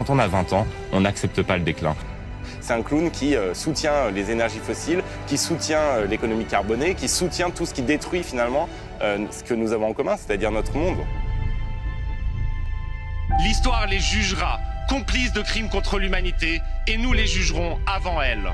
Quand on a 20 ans, on n'accepte pas le déclin. C'est un clown qui soutient les énergies fossiles, qui soutient l'économie carbonée, qui soutient tout ce qui détruit finalement ce que nous avons en commun, c'est-à-dire notre monde. L'histoire les jugera complices de crimes contre l'humanité et nous les jugerons avant elle.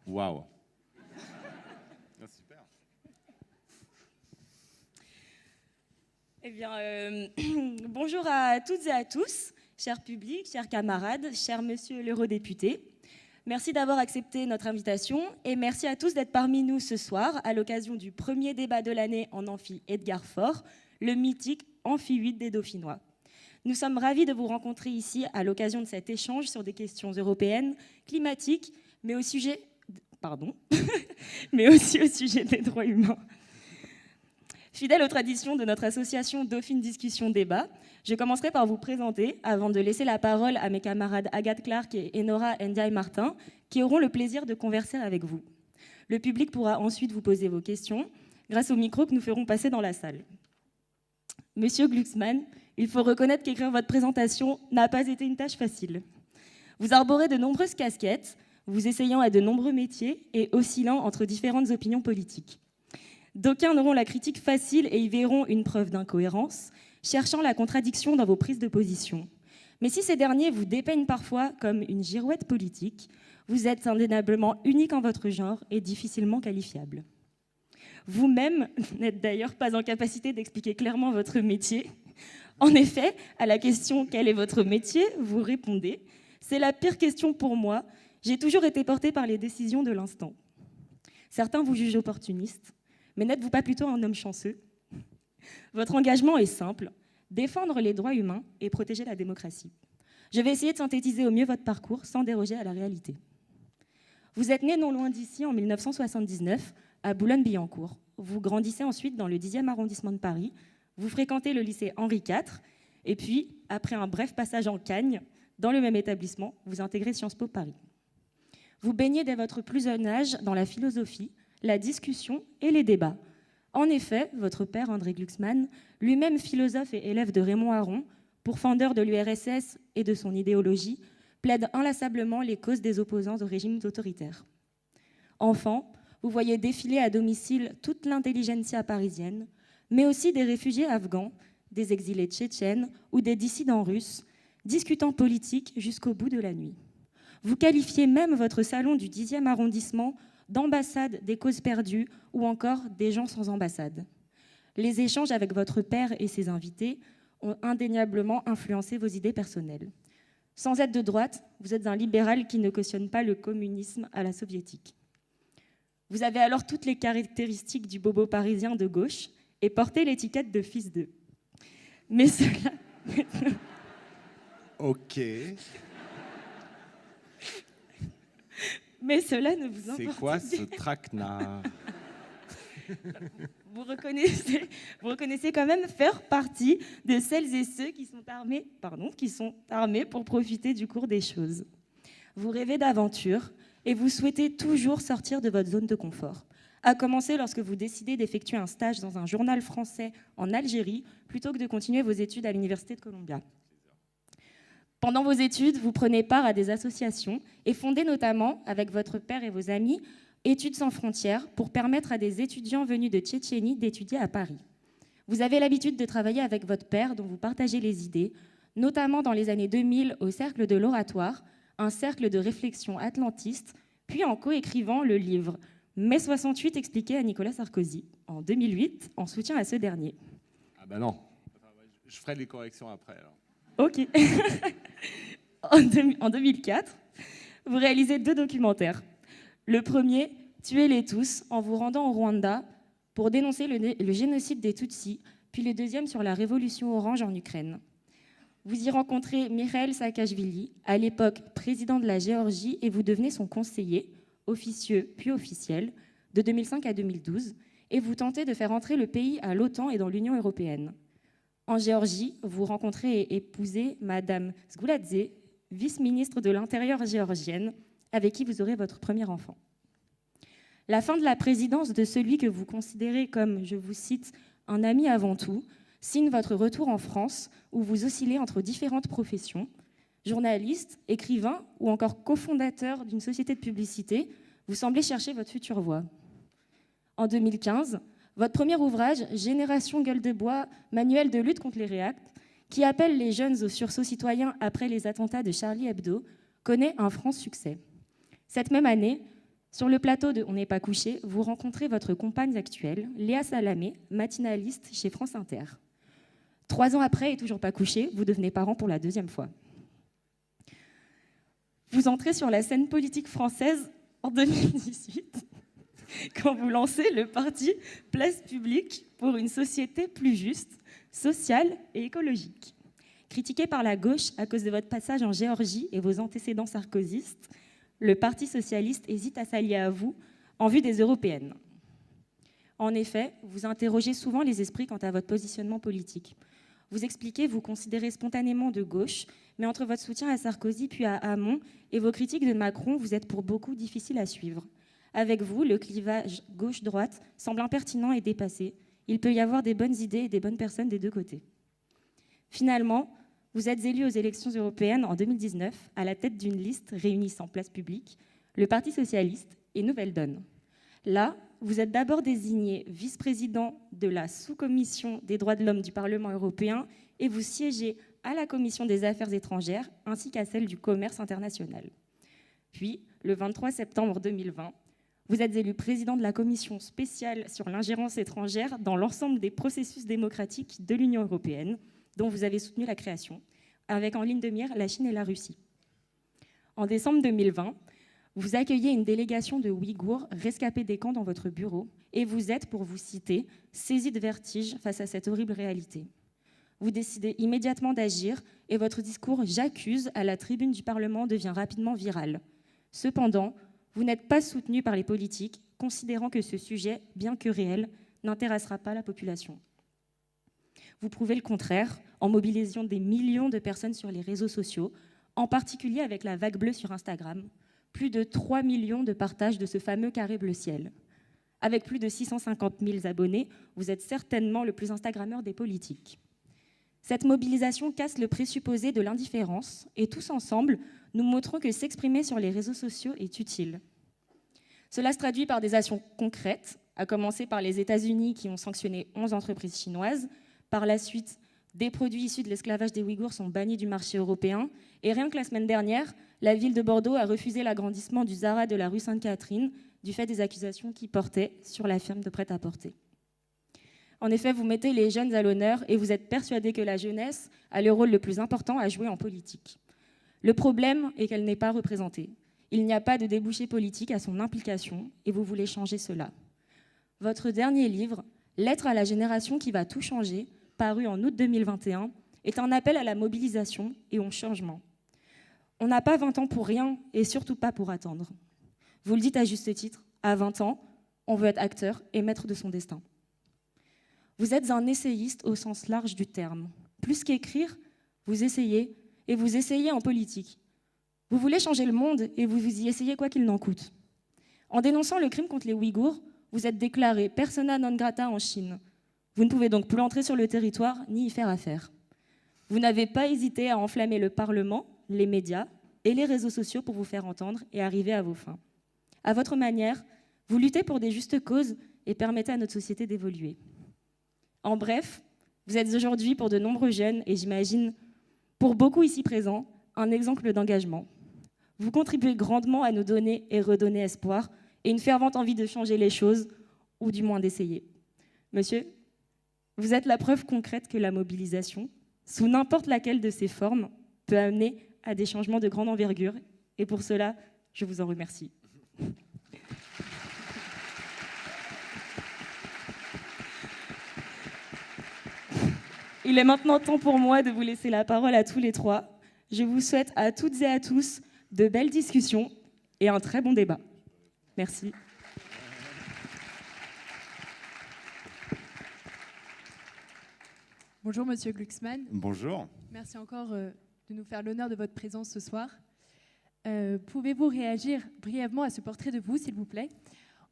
Waouh. Super. Eh bien, bonjour à toutes et à tous, chers publics, chers camarades, cher monsieur l'eurodéputé. Merci d'avoir accepté notre invitation et merci à tous d'être parmi nous ce soir à l'occasion du premier débat de l'année en amphi Edgar Faure, le mythique Amphi 8 des Dauphinois. Nous sommes ravis de vous rencontrer ici à l'occasion de cet échange sur des questions européennes, climatiques, mais aussi au sujet des droits humains. Fidèle aux traditions de notre association Dauphine Discussion Débat, je commencerai par vous présenter avant de laisser la parole à mes camarades Agathe Clark et Enora Ndiaye-Martin qui auront le plaisir de converser avec vous. Le public pourra ensuite vous poser vos questions grâce au micro que nous ferons passer dans la salle. Monsieur Glucksmann, il faut reconnaître qu'écrire votre présentation n'a pas été une tâche facile. Vous arborez de nombreuses casquettes, vous essayant à de nombreux métiers et oscillant entre différentes opinions politiques. D'aucuns auront la critique facile et y verront une preuve d'incohérence, cherchant la contradiction dans vos prises de position. Mais si ces derniers vous dépeignent parfois comme une girouette politique, vous êtes indéniablement unique en votre genre et difficilement qualifiable. Vous-même n'êtes d'ailleurs pas en capacité d'expliquer clairement votre métier. En effet, à la question « Quel est votre métier ?», vous répondez « C'est la pire question pour moi. J'ai toujours été portée par les décisions de l'instant. » Certains vous jugent opportuniste, mais n'êtes-vous pas plutôt un homme chanceux ? Votre engagement est simple, défendre les droits humains et protéger la démocratie. Je vais essayer de synthétiser au mieux votre parcours sans déroger à la réalité. Vous êtes né non loin d'ici en 1979, à Boulogne-Billancourt. Vous grandissez ensuite dans le 10e arrondissement de Paris. Vous fréquentez le lycée Henri IV. Et puis, après un bref passage en Cagne, dans le même établissement, vous intégrez Sciences Po Paris. Vous baignez dès votre plus jeune âge dans la philosophie, la discussion et les débats. En effet, votre père, André Glucksmann, lui-même philosophe et élève de Raymond Aron, pourfendeur de l'URSS et de son idéologie, plaide inlassablement les causes des opposants aux régimes autoritaires. Enfant, vous voyez défiler à domicile toute l'intelligentsia parisienne, mais aussi des réfugiés afghans, des exilés tchétchènes ou des dissidents russes, discutant politique jusqu'au bout de la nuit. Vous qualifiez même votre salon du 10e arrondissement d'ambassade des causes perdues ou encore des gens sans ambassade. Les échanges avec votre père et ses invités ont indéniablement influencé vos idées personnelles. Sans être de droite, vous êtes un libéral qui ne cautionne pas le communisme à la soviétique. Vous avez alors toutes les caractéristiques du bobo parisien de gauche et portez l'étiquette de fils d'eux. Mais cela... Ok. Mais cela ne vous importe pas. C'est quoi ce traquenard? Vous reconnaissez quand même faire partie de celles et ceux qui sont armés pour profiter du cours des choses. Vous rêvez d'aventure et vous souhaitez toujours sortir de votre zone de confort, à commencer lorsque vous décidez d'effectuer un stage dans un journal français en Algérie plutôt que de continuer vos études à l'Université de Columbia. Pendant vos études, vous prenez part à des associations et fondez notamment, avec votre père et vos amis, Études sans frontières pour permettre à des étudiants venus de Tchétchénie d'étudier à Paris. Vous avez l'habitude de travailler avec votre père dont vous partagez les idées, notamment dans les années 2000 au Cercle de l'Oratoire, un cercle de réflexion atlantiste, puis en coécrivant le livre « Mai 68 expliqué à Nicolas Sarkozy » en 2008, en soutien à ce dernier. Ah ben non, je ferai les corrections après alors. Ok. En 2004, vous réalisez 2 documentaires. Le premier, Tuez-les tous, en vous rendant au Rwanda pour dénoncer le génocide des Tutsis, puis le deuxième sur la révolution orange en Ukraine. Vous y rencontrez Mikhail Saakashvili, à l'époque président de la Géorgie, et vous devenez son conseiller, officieux puis officiel, de 2005 à 2012, et vous tentez de faire entrer le pays à l'OTAN et dans l'Union européenne. En Géorgie, vous rencontrez et épousez Madame Zgouladze, vice-ministre de l'Intérieur géorgienne, avec qui vous aurez votre premier enfant. La fin de la présidence de celui que vous considérez comme, je vous cite, un ami avant tout, signe votre retour en France, où vous oscillez entre différentes professions, journaliste, écrivain ou encore cofondateur d'une société de publicité, vous semblez chercher votre future voie. En 2015, votre premier ouvrage, Génération Gueule de Bois, manuel de lutte contre les réacts, qui appelle les jeunes au sursaut citoyen après les attentats de Charlie Hebdo, connaît un franc succès. Cette même année, sur le plateau de On n'est pas couché, vous rencontrez votre compagne actuelle, Léa Salamé, matinaliste chez France Inter. 3 ans après et toujours pas couché, vous devenez parent pour la 2e fois. Vous entrez sur la scène politique française en 2018, quand vous lancez le parti Place Publique pour une société plus juste, sociale et écologique. Critiqué par la gauche à cause de votre passage en Géorgie et vos antécédents sarkozystes, le Parti socialiste hésite à s'allier à vous en vue des européennes. En effet, vous interrogez souvent les esprits quant à votre positionnement politique. Vous expliquez vous considérez spontanément de gauche, mais entre votre soutien à Sarkozy puis à Hamon et vos critiques de Macron, vous êtes pour beaucoup difficile à suivre. Avec vous, le clivage gauche-droite semble impertinent et dépassé. Il peut y avoir des bonnes idées et des bonnes personnes des 2 côtés. Finalement, vous êtes élu aux élections européennes en 2019 à la tête d'une liste réunissant Place Publique, le Parti socialiste et Nouvelle Donne. Là, vous êtes d'abord désigné vice-président de la sous-commission des droits de l'homme du Parlement européen et vous siégez à la commission des affaires étrangères ainsi qu'à celle du commerce international. Puis, le 23 septembre 2020, vous êtes élu président de la commission spéciale sur l'ingérence étrangère dans l'ensemble des processus démocratiques de l'Union européenne, dont vous avez soutenu la création, avec en ligne de mire la Chine et la Russie. En décembre 2020, vous accueillez une délégation de Ouïghours rescapés des camps dans votre bureau et vous êtes, pour vous citer, saisi de vertige face à cette horrible réalité. Vous décidez immédiatement d'agir et votre discours « J'accuse » à la tribune du Parlement devient rapidement viral. Cependant, vous n'êtes pas soutenu par les politiques, considérant que ce sujet, bien que réel, n'intéressera pas la population. Vous prouvez le contraire en mobilisant des millions de personnes sur les réseaux sociaux, en particulier avec la vague bleue sur Instagram, plus de 3 millions de partages de ce fameux carré bleu ciel. Avec plus de 650 000 abonnés, vous êtes certainement le plus instagrammeur des politiques. Cette mobilisation casse le présupposé de l'indifférence et tous ensemble, nous montrons que s'exprimer sur les réseaux sociaux est utile. Cela se traduit par des actions concrètes, à commencer par les États-Unis qui ont sanctionné 11 entreprises chinoises. Par la suite, des produits issus de l'esclavage des Ouïghours sont bannis du marché européen. Et rien que la semaine dernière, la ville de Bordeaux a refusé l'agrandissement du Zara de la rue Sainte-Catherine du fait des accusations qui portaient sur la firme de prêt-à-porter. En effet, vous mettez les jeunes à l'honneur et vous êtes persuadés que la jeunesse a le rôle le plus important à jouer en politique. Le problème est qu'elle n'est pas représentée. Il n'y a pas de débouché politique à son implication et vous voulez changer cela. Votre dernier livre, Lettre à la génération qui va tout changer, paru en août 2021, est un appel à la mobilisation et au changement. On n'a pas 20 ans pour rien et surtout pas pour attendre. Vous le dites à juste titre, à 20 ans, on veut être acteur et maître de son destin. Vous êtes un essayiste au sens large du terme. Plus qu'écrire, vous essayez, et vous essayez en politique. Vous voulez changer le monde et vous y essayez quoi qu'il n'en coûte. En dénonçant le crime contre les Ouïghours, vous êtes déclaré persona non grata en Chine. Vous ne pouvez donc plus entrer sur le territoire ni y faire affaire. Vous n'avez pas hésité à enflammer le Parlement, les médias et les réseaux sociaux pour vous faire entendre et arriver à vos fins. À votre manière, vous luttez pour des justes causes et permettez à notre société d'évoluer. En bref, vous êtes aujourd'hui pour de nombreux jeunes, et j'imagine pour beaucoup ici présents, un exemple d'engagement. Vous contribuez grandement à nous donner et redonner espoir et une fervente envie de changer les choses, ou du moins d'essayer. Monsieur, vous êtes la preuve concrète que la mobilisation, sous n'importe laquelle de ses formes, peut amener à des changements de grande envergure, et pour cela, je vous en remercie. Il est maintenant temps pour moi de vous laisser la parole à tous les trois. Je vous souhaite à toutes et à tous de belles discussions et un très bon débat. Merci. Bonjour Monsieur Glucksmann. Bonjour. Merci encore de nous faire l'honneur de votre présence ce soir. Pouvez-vous réagir brièvement à ce portrait de vous, s'il vous plaît,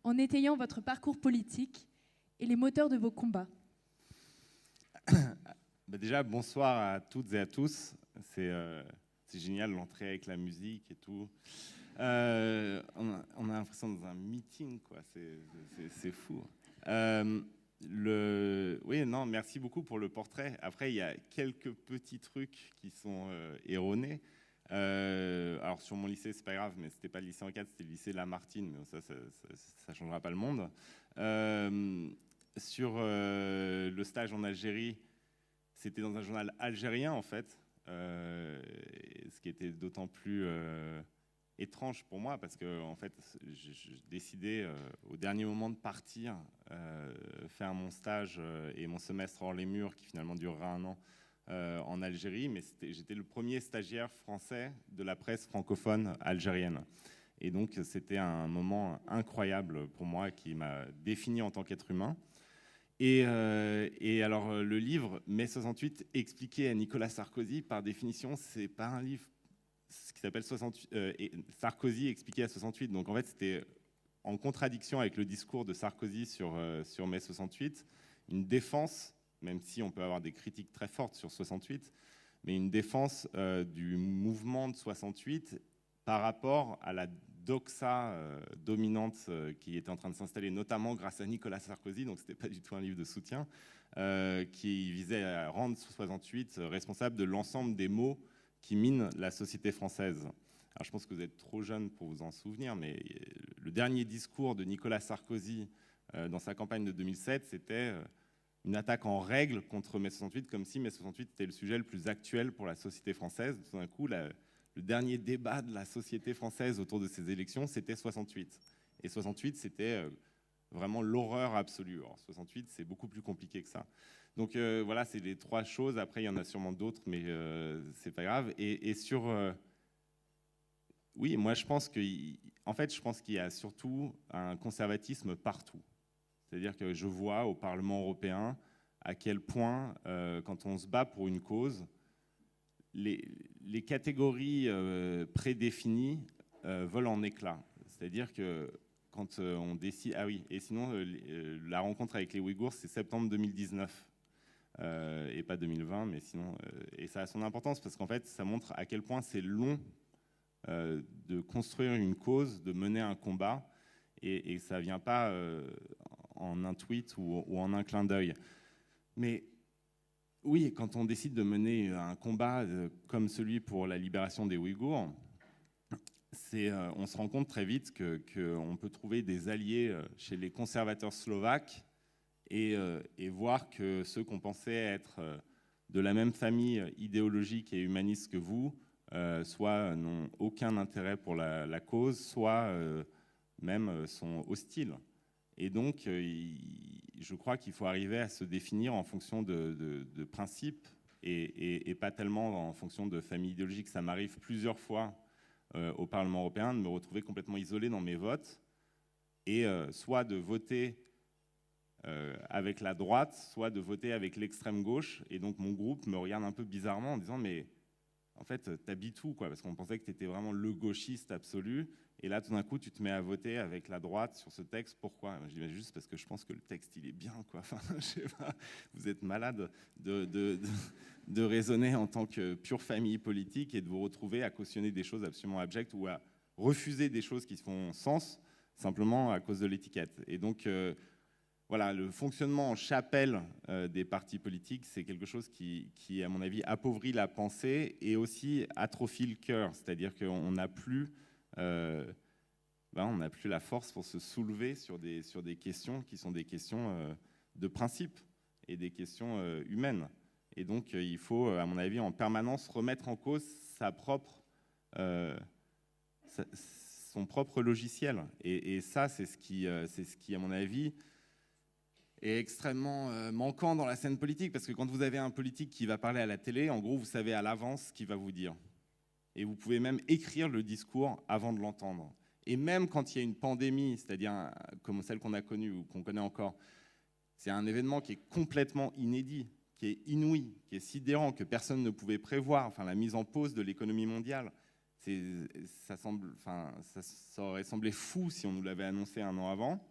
en étayant votre parcours politique et les moteurs de vos combats? Déjà, bonsoir à toutes et à tous. C'est génial l'entrée avec la musique et tout. On a l'impression dans un meeting, quoi. C'est fou. Oui, non, merci beaucoup pour le portrait. Après, il y a quelques petits trucs qui sont erronés. Alors, sur mon lycée, c'est pas grave, mais c'était pas le lycée en 4, c'était le lycée Lamartine, mais ça changera pas le monde. Sur le stage en Algérie, c'était dans un journal algérien, en fait, ce qui était d'autant plus étrange pour moi, parce que en fait, je décidais au dernier moment de partir, faire mon stage et mon semestre hors les murs, qui finalement durera 1 an, en Algérie, mais j'étais le premier stagiaire français de la presse francophone algérienne. Et donc, c'était un moment incroyable pour moi, qui m'a défini en tant qu'être humain. Et alors, le livre Mai 68, expliqué à Nicolas Sarkozy, par définition, c'est pas un livre qui s'appelle Sarkozy expliqué à 68. Donc, en fait, c'était en contradiction avec le discours de Sarkozy sur Mai 68, une défense, même si on peut avoir des critiques très fortes sur 68, mais une défense du mouvement de 68 par rapport à la doxa dominante qui était en train de s'installer, notamment grâce à Nicolas Sarkozy, donc c'était pas du tout un livre de soutien, qui visait à rendre 68 responsable de l'ensemble des maux qui minent la société française. Alors je pense que vous êtes trop jeune pour vous en souvenir, mais le dernier discours de Nicolas Sarkozy dans sa campagne de 2007, c'était une attaque en règle contre mai 68, comme si mai 68 était le sujet le plus actuel pour la société française. Tout d'un coup, le dernier débat de la société française autour de ces élections, c'était 68. Et 68, c'était vraiment l'horreur absolue. Alors, 68, c'est beaucoup plus compliqué que ça. Donc voilà, c'est les 3 choses. Après, il y en a sûrement d'autres, mais c'est pas grave. Et sur... oui, moi, je pense qu'il y a surtout un conservatisme partout. C'est-à-dire que je vois au Parlement européen à quel point, quand on se bat pour une cause, les catégories prédéfinies volent en éclats. C'est-à-dire que quand on décide... Ah oui, et sinon, la rencontre avec les Ouïghours, c'est septembre 2019. Et pas 2020, mais sinon... et ça a son importance, parce qu'en fait, ça montre à quel point c'est long de construire une cause, de mener un combat, et ça ne vient pas en un tweet ou en un clin d'œil. Mais oui, quand on décide de mener un combat comme celui pour la libération des Ouïghours, on se rend compte très vite qu'on peut trouver des alliés chez les conservateurs slovaques et voir que ceux qu'on pensait être de la même famille idéologique et humaniste que vous, soit n'ont aucun intérêt pour la cause, soit même sont hostiles. Et donc, je crois qu'il faut arriver à se définir en fonction de principes et pas tellement en fonction de famille idéologique. Ça m'arrive plusieurs fois au Parlement européen de me retrouver complètement isolé dans mes votes et soit de voter avec la droite, soit de voter avec l'extrême gauche. Et donc, mon groupe me regarde un peu bizarrement en disant « mais en fait, t'habites où, quoi ?» Parce qu'on pensait que tu étais vraiment le gauchiste absolu. Et là, tout d'un coup, tu te mets à voter avec la droite sur ce texte. Pourquoi ? Je dis juste parce que je pense que le texte, il est bien, quoi. Enfin, je sais pas, vous êtes malade de raisonner en tant que pure famille politique et de vous retrouver à cautionner des choses absolument abjectes ou à refuser des choses qui font sens simplement à cause de l'étiquette. Et donc, voilà, le fonctionnement en chapelle des partis politiques, c'est quelque chose qui, à mon avis, appauvrit la pensée et aussi atrophie le cœur. C'est-à-dire qu'on n'a plus... on n'a plus la force pour se soulever sur des questions qui sont des questions de principe et des questions humaines. Et donc, il faut, à mon avis, en permanence remettre en cause son propre logiciel. Et ça, c'est ce qui, à mon avis, est extrêmement manquant dans la scène politique. Parce que quand vous avez un politique qui va parler à la télé, en gros, vous savez à l'avance ce qu'il va vous dire. Et vous pouvez même écrire le discours avant de l'entendre. Et même quand il y a une pandémie, c'est-à-dire comme celle qu'on a connue ou qu'on connaît encore, c'est un événement qui est complètement inédit, qui est inouï, qui est sidérant, que personne ne pouvait prévoir. Enfin, la mise en pause de l'économie mondiale, ça aurait semblé fou si on nous l'avait annoncé un an avant.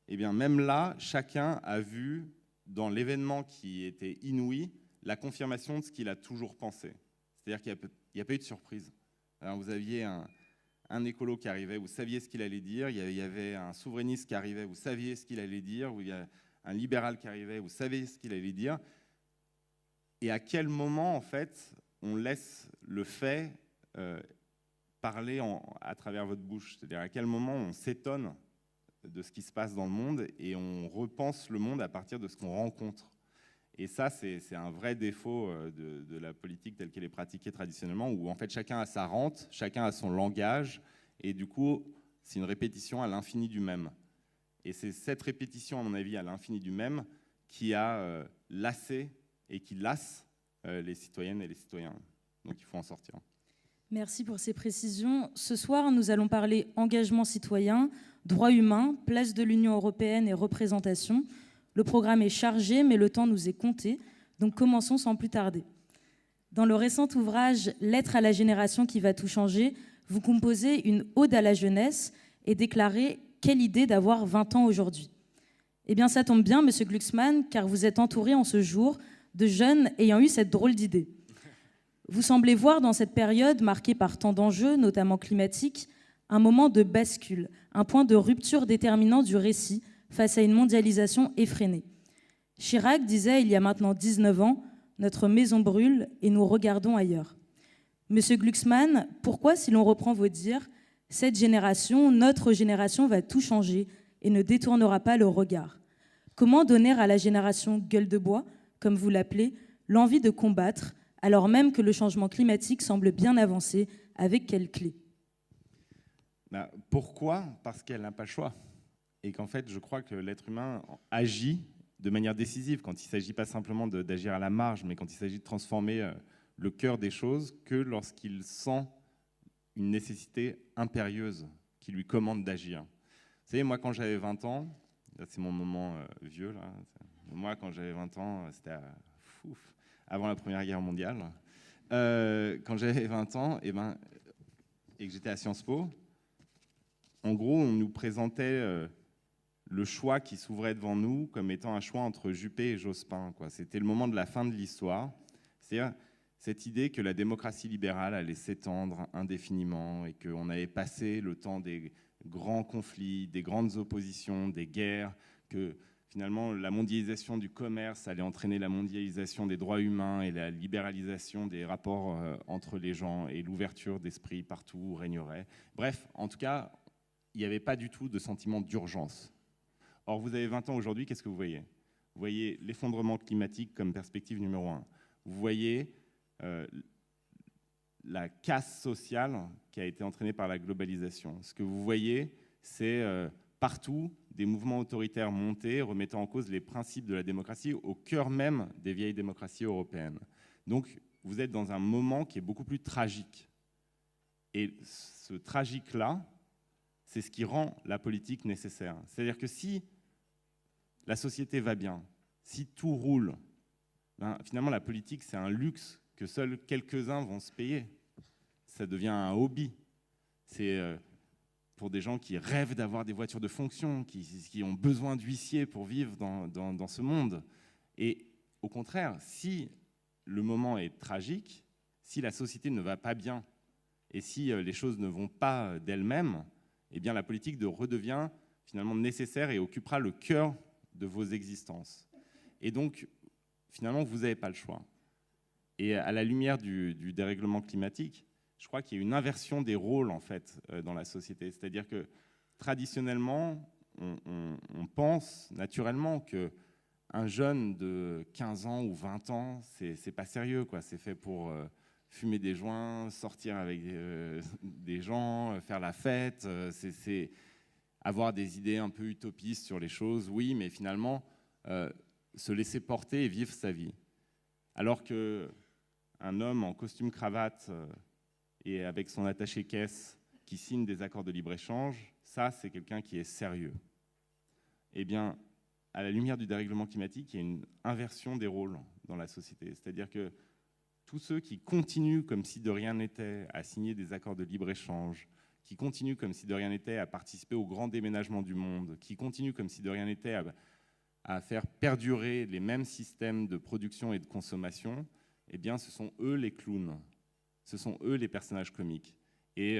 Eh bien, même là, chacun a vu dans l'événement qui était inouï la confirmation de ce qu'il a toujours pensé. C'est-à-dire qu'il n'y a pas eu de surprise. Alors, vous aviez un écolo qui arrivait, vous saviez ce qu'il allait dire. Il y avait un souverainiste qui arrivait, vous saviez ce qu'il allait dire. Il y a un libéral qui arrivait, vous saviez ce qu'il allait dire. Et à quel moment, en fait, on laisse le fait parler à travers votre bouche ? C'est-à-dire à quel moment on s'étonne de ce qui se passe dans le monde et on repense le monde à partir de ce qu'on rencontre. Et ça, c'est un vrai défaut de la politique telle qu'elle est pratiquée traditionnellement, où en fait chacun a sa rente, chacun a son langage, et du coup, c'est une répétition à l'infini du même. Et c'est cette répétition, à mon avis, à l'infini du même, qui a lassé et qui lasse les citoyennes et les citoyens. Donc il faut en sortir. Merci pour ces précisions. Ce soir, nous allons parler engagement citoyen, droits humains, place de l'Union européenne et représentation. Le programme est chargé, mais le temps nous est compté, donc commençons sans plus tarder. Dans le récent ouvrage « Lettre à la génération qui va tout changer », vous composez une ode à la jeunesse et déclarez « Quelle idée d'avoir 20 ans aujourd'hui ». Eh bien, ça tombe bien, Monsieur Glucksmann, car vous êtes entouré en ce jour de jeunes ayant eu cette drôle d'idée. Vous semblez voir dans cette période, marquée par tant d'enjeux, notamment climatiques, un moment de bascule, un point de rupture déterminant du récit face à une mondialisation effrénée. Chirac disait il y a maintenant 19 ans, « Notre maison brûle et nous regardons ailleurs ». Monsieur Glucksmann, pourquoi, si l'on reprend vos dires, cette génération, notre génération, va tout changer et ne détournera pas le regard ? Comment donner à la génération gueule de bois, comme vous l'appelez, l'envie de combattre, alors même que le changement climatique semble bien avancé? Avec quelle clé ? Pourquoi ? Parce qu'elle n'a pas le choix. Et qu'en fait, je crois que l'être humain agit de manière décisive quand il ne s'agit pas simplement d'agir à la marge, mais quand il s'agit de transformer le cœur des choses, que lorsqu'il sent une nécessité impérieuse qui lui commande d'agir. Vous savez, moi, quand j'avais 20 ans, là, c'est mon moment vieux, là. Moi, quand j'avais 20 ans, c'était avant la Première Guerre mondiale. Quand j'avais 20 ans, et que j'étais à Sciences Po, en gros, on nous présentait le choix qui s'ouvrait devant nous comme étant un choix entre Juppé et Jospin, quoi. C'était le moment de la fin de l'histoire. C'est-à-dire cette idée que la démocratie libérale allait s'étendre indéfiniment et qu'on avait passé le temps des grands conflits, des grandes oppositions, des guerres, que finalement la mondialisation du commerce allait entraîner la mondialisation des droits humains et la libéralisation des rapports entre les gens et l'ouverture d'esprit partout où régnerait. Bref, en tout cas, il n'y avait pas du tout de sentiment d'urgence. Or, vous avez 20 ans aujourd'hui, qu'est-ce que vous voyez ? Vous voyez l'effondrement climatique comme perspective numéro 1. Vous voyez la casse sociale qui a été entraînée par la globalisation. Ce que vous voyez, c'est partout des mouvements autoritaires montés, remettant en cause les principes de la démocratie au cœur même des vieilles démocraties européennes. Donc, vous êtes dans un moment qui est beaucoup plus tragique. Et ce tragique-là, c'est ce qui rend la politique nécessaire. C'est-à-dire que si la société va bien, si tout roule, ben, finalement, la politique, c'est un luxe que seuls quelques-uns vont se payer. Ça devient un hobby. C'est pour des gens qui rêvent d'avoir des voitures de fonction, qui ont besoin d'huissiers pour vivre dans ce monde. Et au contraire, si le moment est tragique, si la société ne va pas bien, et si les choses ne vont pas d'elles-mêmes, eh bien la politique redevient finalement nécessaire et occupera le cœur de vos existences. Et donc, finalement, vous n'avez pas le choix. Et à la lumière du dérèglement climatique, je crois qu'il y a une inversion des rôles en fait dans la société. C'est-à-dire que traditionnellement, on pense naturellement qu'un jeune de 15 ans ou 20 ans, c'est pas sérieux, quoi. C'est fait pour fumer des joints, sortir avec des gens, faire la fête, c'est avoir des idées un peu utopistes sur les choses, oui, mais finalement, se laisser porter et vivre sa vie. Alors qu'un homme en costume-cravate et avec son attaché-caisse qui signe des accords de libre-échange, ça, c'est quelqu'un qui est sérieux. Eh bien, à la lumière du dérèglement climatique, il y a une inversion des rôles dans la société. C'est-à-dire que tous ceux qui continuent comme si de rien n'était à signer des accords de libre-échange, qui continuent comme si de rien n'était à participer au grand déménagement du monde, qui continuent comme si de rien n'était à faire perdurer les mêmes systèmes de production et de consommation, eh bien, ce sont eux les clowns, ce sont eux les personnages comiques. Et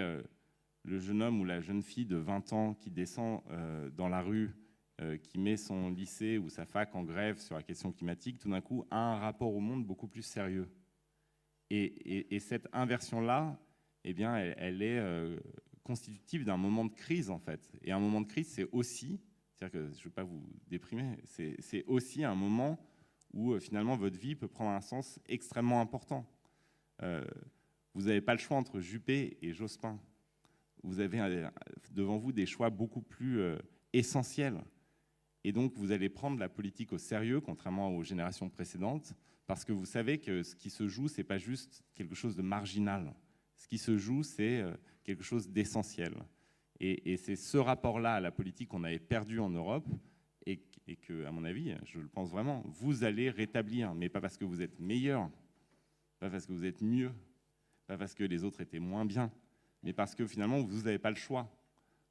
le jeune homme ou la jeune fille de 20 ans qui descend dans la rue, qui met son lycée ou sa fac en grève sur la question climatique, tout d'un coup, a un rapport au monde beaucoup plus sérieux. Et cette inversion-là, eh bien, elle est constitutive d'un moment de crise, en fait. Et un moment de crise, c'est aussi, c'est-à-dire que je ne veux pas vous déprimer, c'est aussi un moment où finalement votre vie peut prendre un sens extrêmement important. Vous n'avez pas le choix entre Juppé et Jospin. Vous avez devant vous des choix beaucoup plus essentiels. Et donc, vous allez prendre la politique au sérieux, contrairement aux générations précédentes, parce que vous savez que ce qui se joue, ce n'est pas juste quelque chose de marginal. Ce qui se joue, c'est quelque chose d'essentiel. Et c'est ce rapport-là à la politique qu'on avait perdu en Europe et que, à mon avis, je le pense vraiment, vous allez rétablir, mais pas parce que vous êtes meilleur, pas parce que vous êtes mieux, pas parce que les autres étaient moins bien, mais parce que finalement, vous n'avez pas le choix.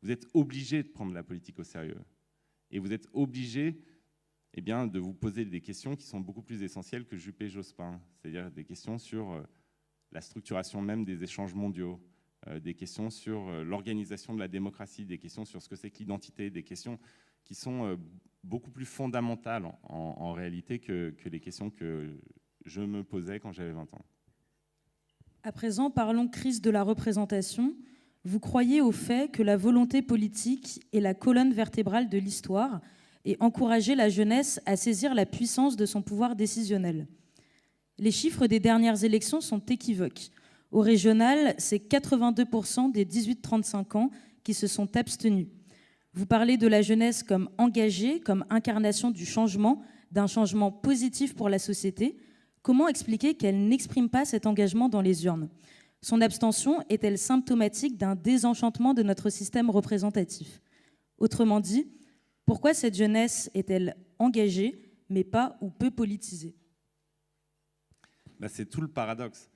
Vous êtes obligé de prendre la politique au sérieux. Et vous êtes obligé eh bien, de vous poser des questions qui sont beaucoup plus essentielles que Juppé et Jospin. C'est-à-dire des questions sur la structuration même des échanges mondiaux, des questions sur l'organisation de la démocratie, des questions sur ce que c'est que l'identité, des questions qui sont beaucoup plus fondamentales en réalité que les questions que je me posais quand j'avais 20 ans. À présent, parlons crise de la représentation. Vous croyez au fait que la volonté politique est la colonne vertébrale de l'histoire et encourager la jeunesse à saisir la puissance de son pouvoir décisionnel. Les chiffres des dernières élections sont équivoques. Au régional, c'est 82% des 18-35 ans qui se sont abstenus. Vous parlez de la jeunesse comme engagée, comme incarnation du changement, d'un changement positif pour la société. Comment expliquer qu'elle n'exprime pas cet engagement dans les urnes ? Son abstention est-elle symptomatique d'un désenchantement de notre système représentatif ? Autrement dit, pourquoi cette jeunesse est-elle engagée, mais pas ou peu politisée ? C'est tout le paradoxe.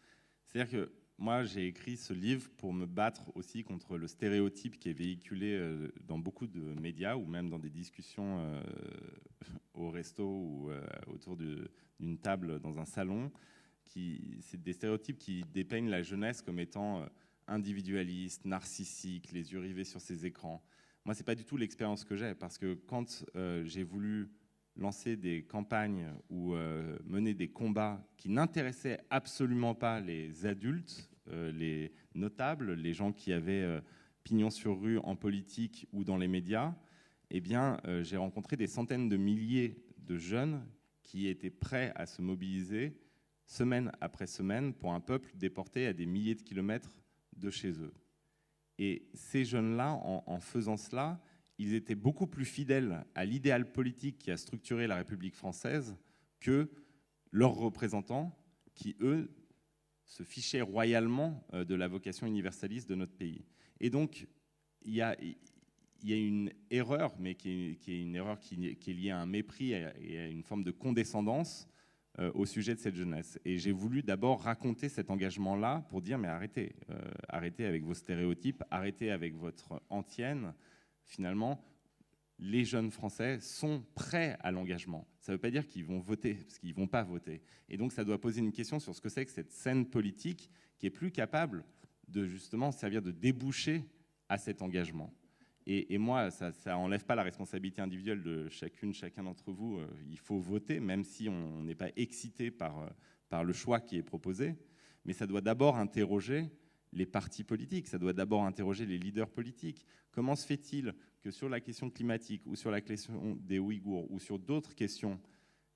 C'est-à-dire que moi, j'ai écrit ce livre pour me battre aussi contre le stéréotype qui est véhiculé dans beaucoup de médias ou même dans des discussions au resto ou autour d'une table dans un salon. C'est des stéréotypes qui dépeignent la jeunesse comme étant individualiste, narcissique, les yeux rivés sur ses écrans. Moi, ce n'est pas du tout l'expérience que j'ai, parce que quand j'ai voulu lancer des campagnes ou mener des combats qui n'intéressaient absolument pas les adultes, les notables, les gens qui avaient pignon sur rue en politique ou dans les médias, eh bien, j'ai rencontré des centaines de milliers de jeunes qui étaient prêts à se mobiliser semaine après semaine pour un peuple déporté à des milliers de kilomètres de chez eux. Et ces jeunes-là, en faisant cela, ils étaient beaucoup plus fidèles à l'idéal politique qui a structuré la République française que leurs représentants qui, eux, se fichaient royalement de la vocation universaliste de notre pays. Et donc, il y a une erreur, mais qui est une erreur qui est liée à un mépris et à une forme de condescendance au sujet de cette jeunesse. Et j'ai voulu d'abord raconter cet engagement-là pour dire, mais arrêtez, arrêtez avec vos stéréotypes, arrêtez avec votre antienne. Finalement, les jeunes Français sont prêts à l'engagement. Ça ne veut pas dire qu'ils vont voter, parce qu'ils ne vont pas voter. Et donc, ça doit poser une question sur ce que c'est que cette scène politique qui est plus capable de justement servir de débouché à cet engagement. Et moi, ça n'enlève pas la responsabilité individuelle de chacun d'entre vous. Il faut voter, même si on n'est pas excité par le choix qui est proposé. Mais ça doit d'abord interroger les partis politiques, ça doit d'abord interroger les leaders politiques. Comment se fait-il que sur la question climatique ou sur la question des Ouïghours ou sur d'autres questions,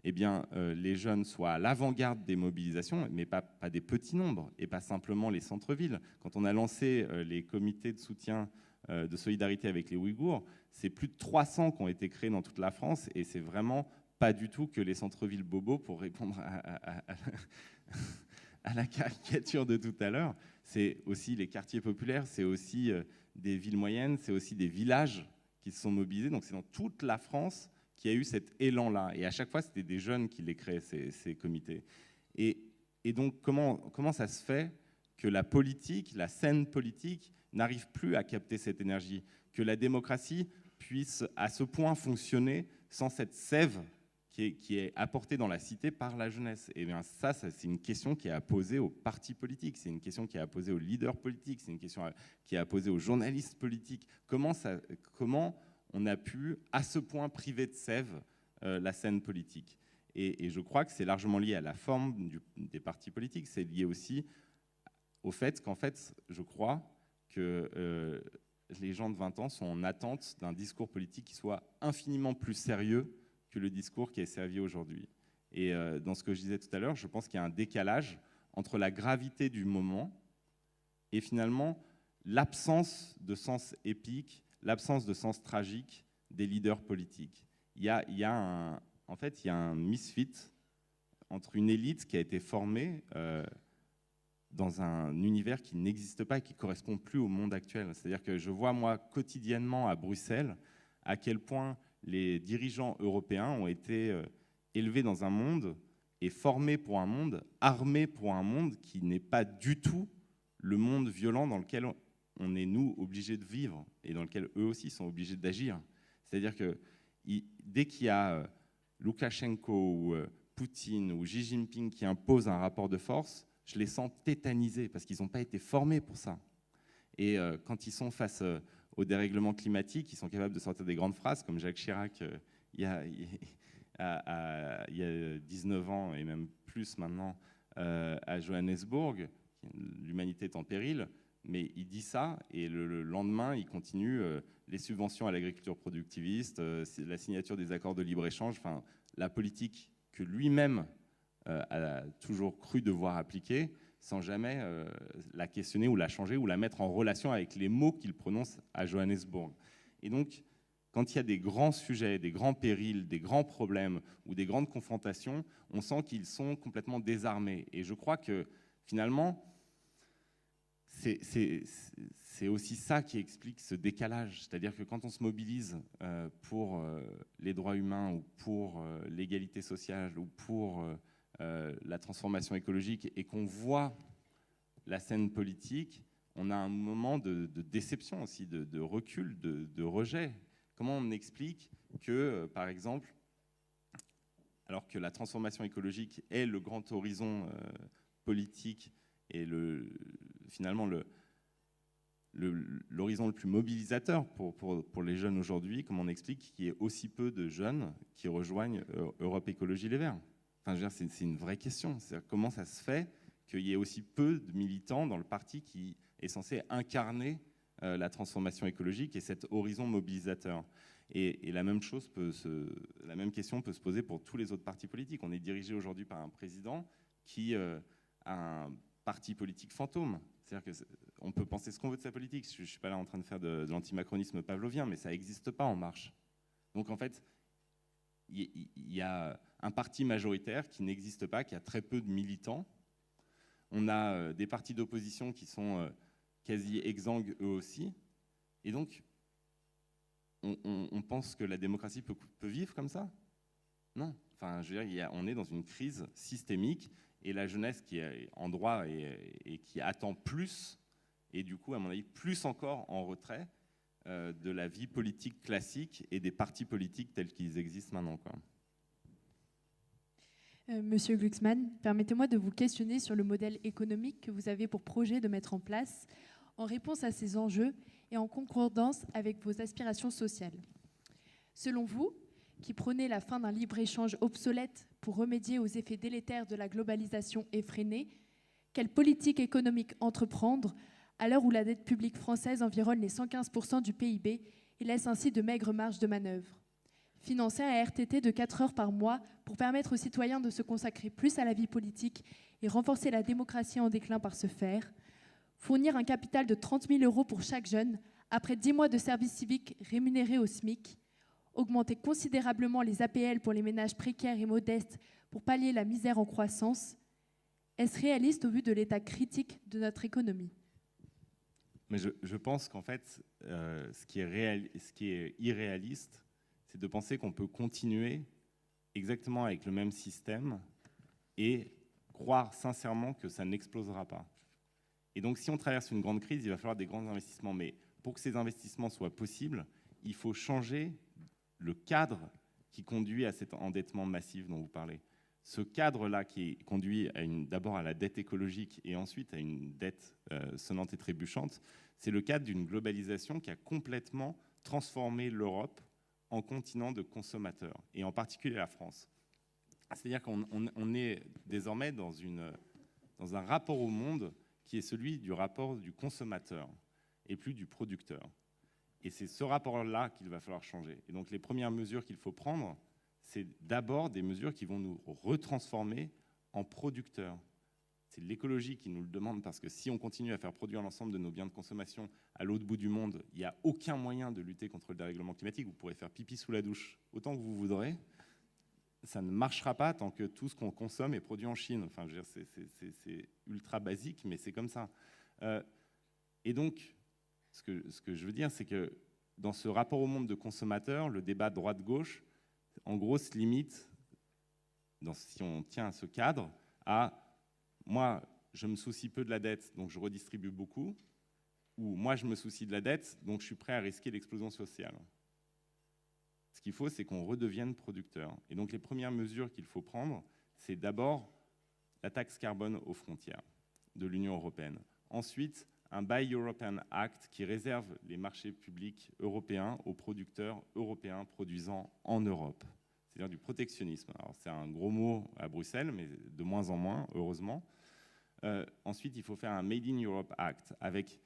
eh bien, les jeunes soient à l'avant-garde des mobilisations, mais pas des petits nombres et pas simplement les centres-villes. Quand on a lancé les comités de soutien de solidarité avec les Ouïghours, c'est plus de 300 qui ont été créés dans toute la France et c'est vraiment pas du tout que les centres-villes bobos, pour répondre à la caricature de tout à l'heure. C'est aussi les quartiers populaires, c'est aussi des villes moyennes, c'est aussi des villages qui se sont mobilisés. Donc c'est dans toute la France qu'il y a eu cet élan-là. Et à chaque fois, c'était des jeunes qui les créaient, ces comités. Et donc, comment ça se fait que la politique, la scène politique, n'arrive plus à capter cette énergie, que la démocratie puisse à ce point fonctionner sans cette sève qui est apportée dans la cité par la jeunesse. Et bien ça c'est une question qui est à poser aux partis politiques, c'est une question qui est à poser aux leaders politiques, c'est une question qui est à poser aux journalistes politiques. Comment on a pu à ce point priver de sève la scène politique? Et je crois que c'est largement lié à la forme des partis politiques, c'est lié aussi au fait qu'en fait, je crois que les gens de 20 ans sont en attente d'un discours politique qui soit infiniment plus sérieux que le discours qui est servi aujourd'hui. Et dans ce que je disais tout à l'heure, je pense qu'il y a un décalage entre la gravité du moment et finalement l'absence de sens épique, l'absence de sens tragique des leaders politiques. Il y a un misfit entre une élite qui a été formée dans un univers qui n'existe pas et qui ne correspond plus au monde actuel. C'est-à-dire que je vois, moi, quotidiennement à Bruxelles, à quel point les dirigeants européens ont été élevés dans un monde et formés pour un monde, armés pour un monde qui n'est pas du tout le monde violent dans lequel on est, nous, obligés de vivre et dans lequel eux aussi sont obligés d'agir. C'est-à-dire que dès qu'il y a Loukachenko ou Poutine ou Xi Jinping qui imposent un rapport de force, je les sens tétanisés parce qu'ils n'ont pas été formés pour ça. Et quand ils sont face au dérèglement climatique, ils sont capables de sortir des grandes phrases, comme Jacques Chirac il y a 19 ans, et même plus maintenant, à Johannesburg, l'humanité est en péril, mais il dit ça, et le lendemain, il continue les subventions à l'agriculture productiviste, la signature des accords de libre-échange, enfin, la politique que lui-même a toujours cru devoir appliquer, sans jamais la questionner ou la changer ou la mettre en relation avec les mots qu'il prononce à Johannesburg. Et donc, quand il y a des grands sujets, des grands périls, des grands problèmes ou des grandes confrontations, on sent qu'ils sont complètement désarmés. Et je crois que finalement, c'est aussi ça qui explique ce décalage. C'est-à-dire que quand on se mobilise pour les droits humains ou pour l'égalité sociale ou pour la transformation écologique et qu'on voit la scène politique, on a un moment de déception aussi, de recul, de rejet. Comment on explique que, par exemple, alors que la transformation écologique est le grand horizon politique et finalement l'horizon le plus mobilisateur pour les jeunes aujourd'hui, comment on explique qu'il y ait aussi peu de jeunes qui rejoignent Europe Écologie Les Verts? Enfin, je veux dire, c'est une vraie question. Comment ça se fait qu'il y ait aussi peu de militants dans le parti qui est censé incarner la transformation écologique et cet horizon mobilisateur? Et la même question peut se poser pour tous les autres partis politiques. On est dirigé aujourd'hui par un président qui a un parti politique fantôme. C'est-à-dire qu'on peut penser ce qu'on veut de sa politique. Je ne suis pas là en train de faire de l'antimacronisme pavlovien, mais ça n'existe pas En Marche. Donc en fait, il y a un parti majoritaire qui n'existe pas, qui a très peu de militants. On a des partis d'opposition qui sont quasi exsangues eux aussi. Et donc, on pense que la démocratie peut vivre comme ça? Non. Enfin, je veux dire, on est dans une crise systémique et la jeunesse qui est en droit et qui attend plus, et du coup, à mon avis, plus encore en retrait de la vie politique classique et des partis politiques tels qu'ils existent maintenant, quoi. Monsieur Glucksmann, permettez-moi de vous questionner sur le modèle économique que vous avez pour projet de mettre en place en réponse à ces enjeux et en concordance avec vos aspirations sociales. Selon vous, qui prônez la fin d'un libre-échange obsolète pour remédier aux effets délétères de la globalisation effrénée, quelle politique économique entreprendre à l'heure où la dette publique française environne les 115% du PIB et laisse ainsi de maigres marges de manœuvre? Financer un RTT de 4 heures par mois pour permettre aux citoyens de se consacrer plus à la vie politique et renforcer la démocratie en déclin par ce faire? Fournir un capital de 30 000 € pour chaque jeune après 10 mois de service civique rémunéré au SMIC? Augmenter considérablement les APL pour les ménages précaires et modestes pour pallier la misère en croissance? Est-ce réaliste au vu de l'état critique de notre économie? Mais je pense qu'en fait, ce qui est irréaliste, c'est de penser qu'on peut continuer exactement avec le même système et croire sincèrement que ça n'explosera pas. Et donc, si on traverse une grande crise, il va falloir des grands investissements. Mais pour que ces investissements soient possibles, il faut changer le cadre qui conduit à cet endettement massif dont vous parlez. Ce cadre-là qui conduit d'abord à la dette écologique et ensuite à une dette sonnante et trébuchante, c'est le cadre d'une globalisation qui a complètement transformé l'Europe en continent de consommateurs, et en particulier la France. C'est-à-dire qu'on est désormais dans un rapport au monde qui est celui du rapport du consommateur et plus du producteur. Et c'est ce rapport-là qu'il va falloir changer. Et donc les premières mesures qu'il faut prendre, c'est d'abord des mesures qui vont nous retransformer en producteurs. C'est l'écologie qui nous le demande, parce que si on continue à faire produire l'ensemble de nos biens de consommation à l'autre bout du monde, il n'y a aucun moyen de lutter contre le dérèglement climatique. Vous pourrez faire pipi sous la douche autant que vous voudrez. Ça ne marchera pas tant que tout ce qu'on consomme est produit en Chine. Enfin, je veux dire, c'est ultra basique, mais c'est comme ça. Et donc, ce que je veux dire, c'est que dans ce rapport au monde de consommateurs, le débat droite-gauche, en gros, se limite, si on tient à ce cadre, à moi, je me soucie peu de la dette, donc je redistribue beaucoup, ou moi, je me soucie de la dette, donc je suis prêt à risquer l'explosion sociale. Ce qu'il faut, c'est qu'on redevienne producteur. Et donc, les premières mesures qu'il faut prendre, c'est d'abord la taxe carbone aux frontières de l'Union européenne. Ensuite, un Buy European Act qui réserve les marchés publics européens aux producteurs européens produisant en Europe. C'est-à-dire du protectionnisme. Alors, c'est un gros mot à Bruxelles, mais de moins en moins, heureusement. Ensuite, il faut faire un Made in Europe Act avec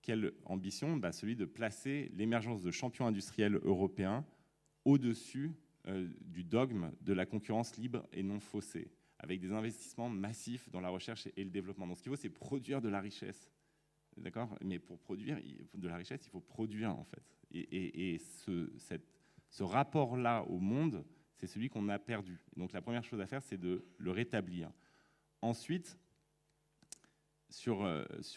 quelle ambition? Celui de placer l'émergence de champions industriels européens au-dessus du dogme de la concurrence libre et non faussée, avec des investissements massifs dans la recherche et le développement. Donc ce qu'il faut, c'est produire de la richesse. D'accord? Mais pour produire de la richesse, il faut produire, en fait. Et ce rapport-là au monde, c'est celui qu'on a perdu. Donc la première chose à faire, c'est de le rétablir. Ensuite, sur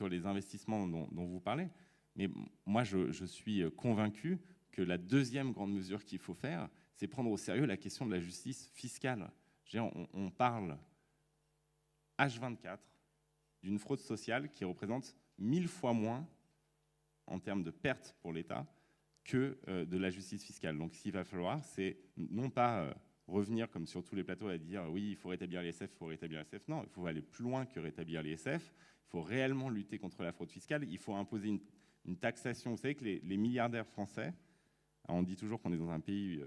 les investissements dont vous parlez, mais moi je suis convaincu que la deuxième grande mesure qu'il faut faire, c'est prendre au sérieux la question de la justice fiscale. On parle H24 d'une fraude sociale qui représente 1000 fois moins en termes de pertes pour l'État que de la justice fiscale. Donc ce qu'il va falloir, c'est non pas revenir comme sur tous les plateaux à dire oui, il faut rétablir l'ISF, il faut rétablir l'ISF. Non, il faut aller plus loin que rétablir l'ISF. Il faut réellement lutter contre la fraude fiscale. Il faut imposer une taxation. Vous savez que les milliardaires français, on dit toujours qu'on est dans un pays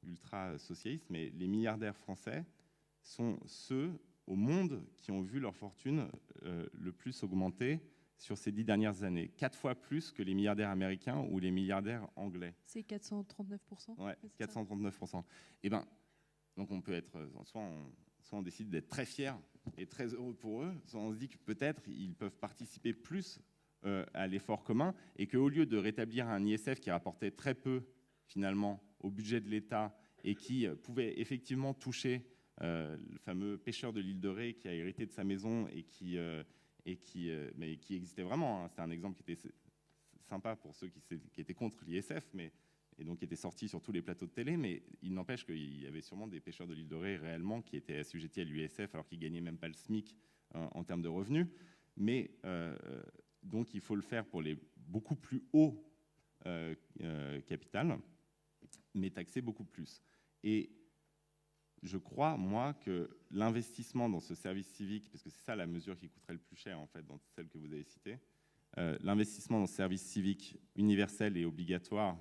ultra-socialiste, mais les milliardaires français sont ceux au monde qui ont vu leur fortune le plus augmenter sur ces 10 dernières années. 4 fois plus que les milliardaires américains ou les milliardaires anglais. C'est 439%. Ouais, 439%. Et ben, donc on peut être, soit on décide d'être très fier et très heureux pour eux, soit on se dit que peut-être ils peuvent participer plus à l'effort commun et qu'au lieu de rétablir un ISF qui rapportait très peu finalement au budget de l'État et qui pouvait effectivement toucher le fameux pêcheur de l'île de Ré qui a hérité de sa maison et qui existait vraiment. Hein. C'était un exemple qui était sympa pour ceux qui étaient contre l'ISF, et donc qui était sorti sur tous les plateaux de télé, mais il n'empêche qu'il y avait sûrement des pêcheurs de l'île de Ré réellement qui étaient assujettis à l'USF alors qu'ils ne gagnaient même pas le SMIC en termes de revenus. Mais donc il faut le faire pour les beaucoup plus hauts capitales, mais taxer beaucoup plus. Et je crois, moi, que l'investissement dans ce service civique, parce que c'est ça la mesure qui coûterait le plus cher, en fait, dans celle que vous avez citée, l'investissement dans ce service civique universel et obligatoire,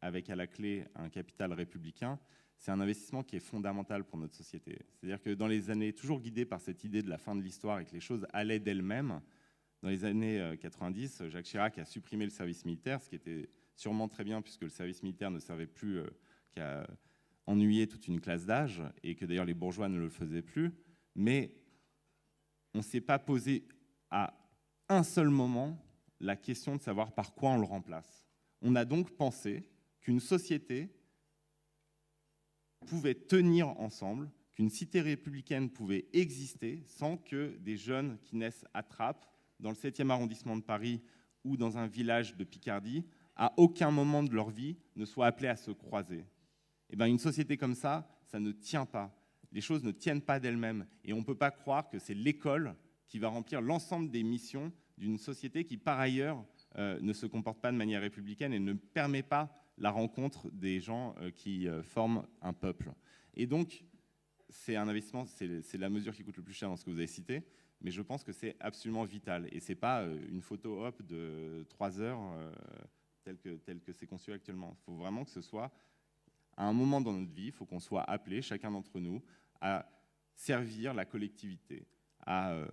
avec à la clé un capital républicain, c'est un investissement qui est fondamental pour notre société. C'est-à-dire que dans les années, toujours guidé par cette idée de la fin de l'histoire et que les choses allaient d'elles-mêmes, dans les années 90, Jacques Chirac a supprimé le service militaire, ce qui était sûrement très bien, puisque le service militaire ne servait plus qu'à ennuyer toute une classe d'âge, et que d'ailleurs les bourgeois ne le faisaient plus, mais on ne s'est pas posé à un seul moment la question de savoir par quoi on le remplace. On a donc pensé qu'une société pouvait tenir ensemble, qu'une cité républicaine pouvait exister sans que des jeunes qui naissent à Trappes, dans le 7e arrondissement de Paris ou dans un village de Picardie, à aucun moment de leur vie ne soient appelés à se croiser. Eh bien, une société comme ça ne tient pas. Les choses ne tiennent pas d'elles-mêmes. Et on ne peut pas croire que c'est l'école qui va remplir l'ensemble des missions d'une société qui, par ailleurs, ne se comporte pas de manière républicaine et ne permet pas la rencontre des gens qui forment un peuple. Et donc, c'est un investissement, c'est la mesure qui coûte le plus cher dans ce que vous avez cité, mais je pense que c'est absolument vital. Et ce n'est pas une photo hop de 3 heures telle que c'est conçu actuellement. Il faut vraiment que ce soit, à un moment dans notre vie, il faut qu'on soit appelé, chacun d'entre nous, à servir la collectivité, à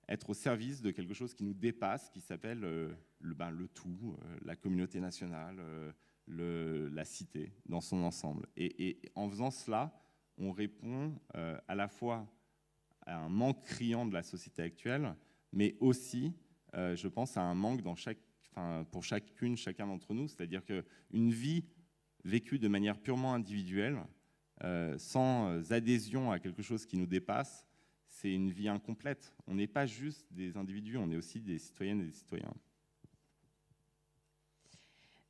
être au service de quelque chose qui nous dépasse, qui s'appelle le tout, la communauté nationale, la cité dans son ensemble. Et en faisant cela, on répond à la fois à un manque criant de la société actuelle, mais aussi, je pense, à un manque pour chacun d'entre nous. C'est-à-dire qu'une vie vécue de manière purement individuelle, sans adhésion à quelque chose qui nous dépasse, c'est une vie incomplète. On n'est pas juste des individus, on est aussi des citoyennes et des citoyens.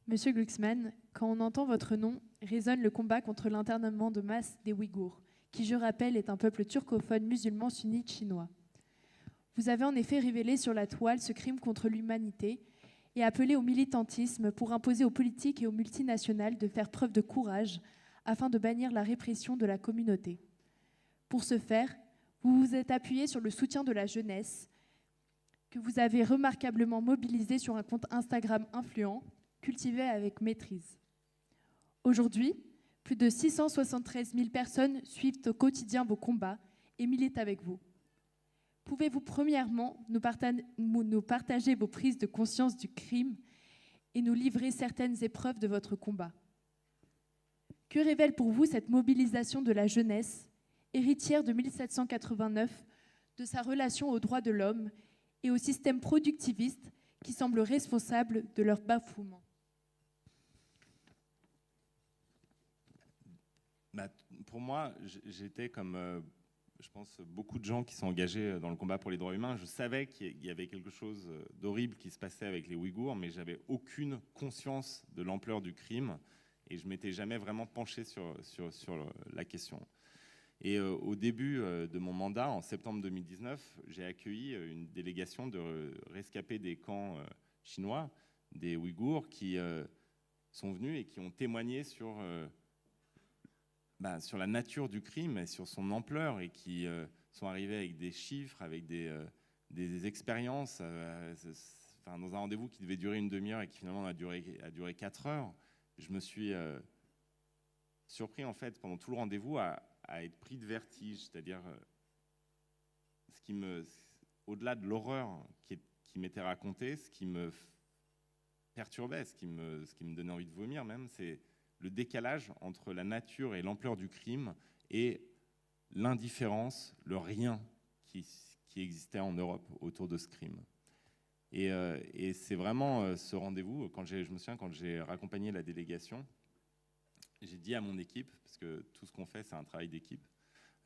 Monsieur Glucksmann, quand on entend votre nom, résonne le combat contre l'internement de masse des Ouïghours, qui, je rappelle, est un peuple turcophone musulman sunnite chinois. Vous avez en effet révélé sur la toile ce crime contre l'humanité et appelé au militantisme pour imposer aux politiques et aux multinationales de faire preuve de courage afin de bannir la répression de la communauté. Pour ce faire, vous vous êtes appuyé sur le soutien de la jeunesse, que vous avez remarquablement mobilisé sur un compte Instagram influent, cultivé avec maîtrise. Aujourd'hui, plus de 673 000 personnes suivent au quotidien vos combats et militent avec vous. Pouvez-vous premièrement nous partager vos prises de conscience du crime et nous livrer certaines épreuves de votre combat? Que révèle pour vous cette mobilisation de la jeunesse, héritière de 1789, de sa relation aux droits de l'homme et au système productiviste qui semble responsable de leur bafouement? Pour moi, j'étais comme, je pense, beaucoup de gens qui sont engagés dans le combat pour les droits humains. Je savais qu'il y avait quelque chose d'horrible qui se passait avec les Ouïghours, mais j'avais aucune conscience de l'ampleur du crime et je m'étais jamais vraiment penché sur la question. Et au début de mon mandat, en septembre 2019, j'ai accueilli une délégation de rescapés des camps chinois, des Ouïghours, qui sont venus et qui ont témoigné sur la nature du crime et sur son ampleur, et qui sont arrivés avec des chiffres, avec des expériences, dans un rendez-vous qui devait durer une demi-heure et qui finalement a duré 4 heures. Je me suis surpris, en fait, pendant tout le rendez-vous, à être pris de vertige, c'est-à-dire au-delà de l'horreur qui m'était racontée, ce qui me perturbait, ce qui me donnait envie de vomir même, c'est le décalage entre la nature et l'ampleur du crime et l'indifférence, le rien qui existait en Europe autour de ce crime. Et c'est vraiment ce rendez-vous, je me souviens, quand j'ai raccompagné la délégation, j'ai dit à mon équipe, parce que tout ce qu'on fait, c'est un travail d'équipe,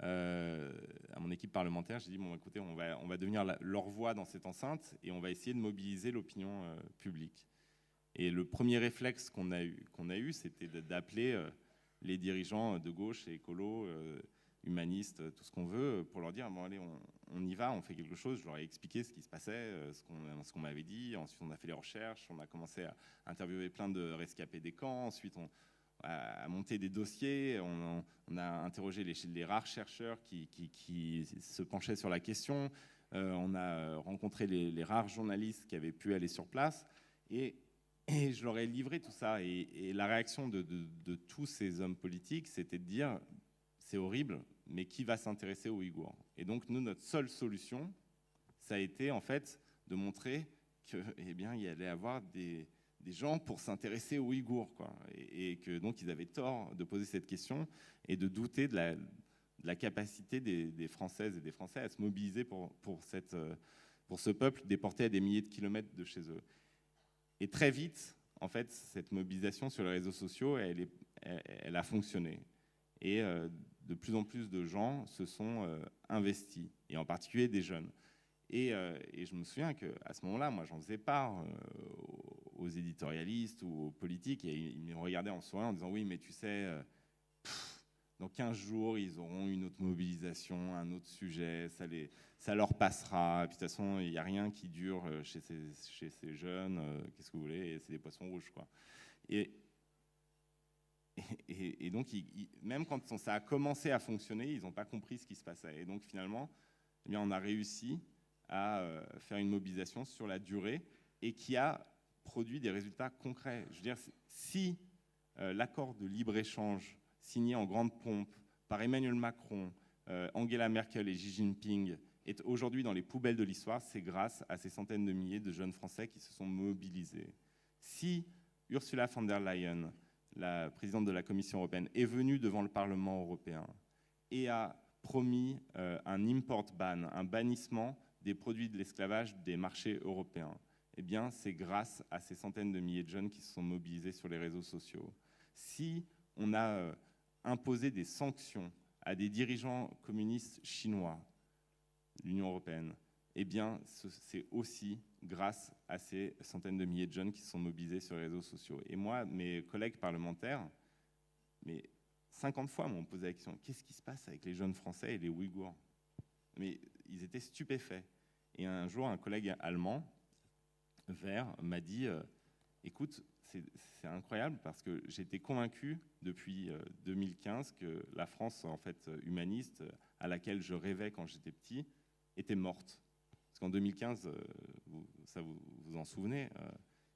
à mon équipe parlementaire, j'ai dit, bon, écoutez, on va devenir leur voix dans cette enceinte et on va essayer de mobiliser l'opinion publique. Et le premier réflexe qu'on a eu, c'était d'appeler les dirigeants de gauche et écolo, humanistes, tout ce qu'on veut, pour leur dire, bon allez, on y va, on fait quelque chose. Je leur ai expliqué ce qui se passait, ce qu'on m'avait dit. Ensuite, on a fait les recherches, on a commencé à interviewer plein de rescapés des camps. Ensuite, on a monté des dossiers, on a interrogé les rares chercheurs qui se penchaient sur la question. On a rencontré les rares journalistes qui avaient pu aller sur place. Et je leur ai livré tout ça. Et la réaction de tous ces hommes politiques, c'était de dire, c'est horrible, mais qui va s'intéresser aux Ouïghours? Et donc, nous, notre seule solution, ça a été, en fait, de montrer qu'il y allait avoir des gens pour s'intéresser aux Ouïghours, quoi. Et que donc, ils avaient tort de poser cette question et de douter de la capacité des Françaises et des Français à se mobiliser pour ce peuple déporté à des milliers de kilomètres de chez eux. Et très vite, en fait, cette mobilisation sur les réseaux sociaux, elle a fonctionné. Et de plus en plus de gens se sont investis, et en particulier des jeunes. Et je me souviens qu'à ce moment-là, moi, j'en faisais part aux éditorialistes ou aux politiques, et ils me regardaient en souriant en disant « Oui, mais tu sais, dans 15 jours, ils auront une autre mobilisation, un autre sujet, ça leur passera. Et puis de toute façon, il n'y a rien qui dure chez ces jeunes, qu'est-ce que vous voulez, et c'est des poissons rouges, quoi. » Et donc, même quand ça a commencé à fonctionner, ils n'ont pas compris ce qui se passait. Et donc, finalement, on a réussi à faire une mobilisation sur la durée et qui a produit des résultats concrets. Je veux dire, si l'accord de libre-échange signé en grande pompe par Emmanuel Macron, Angela Merkel et Xi Jinping est aujourd'hui dans les poubelles de l'histoire, c'est grâce à ces centaines de milliers de jeunes Français qui se sont mobilisés. Si Ursula von der Leyen, la présidente de la Commission européenne, est venue devant le Parlement européen et a promis un import ban, un bannissement des produits de l'esclavage des marchés européens, eh bien, c'est grâce à ces centaines de milliers de jeunes qui se sont mobilisés sur les réseaux sociaux. Si on a imposé des sanctions à des dirigeants communistes chinois, l'Union européenne, eh bien, c'est aussi grâce à ces centaines de milliers de jeunes qui se sont mobilisés sur les réseaux sociaux. Et moi, mes collègues parlementaires, 50 fois m'ont posé la question, qu'est-ce qui se passe avec les jeunes Français et les Ouïghours? Mais ils étaient stupéfaits. Et un jour, un collègue allemand, vert, m'a dit, écoute, c'est incroyable parce que j'étais convaincu depuis 2015 que la France, en fait, humaniste, à laquelle je rêvais quand j'étais petit, était morte. Parce qu'en 2015, vous en souvenez,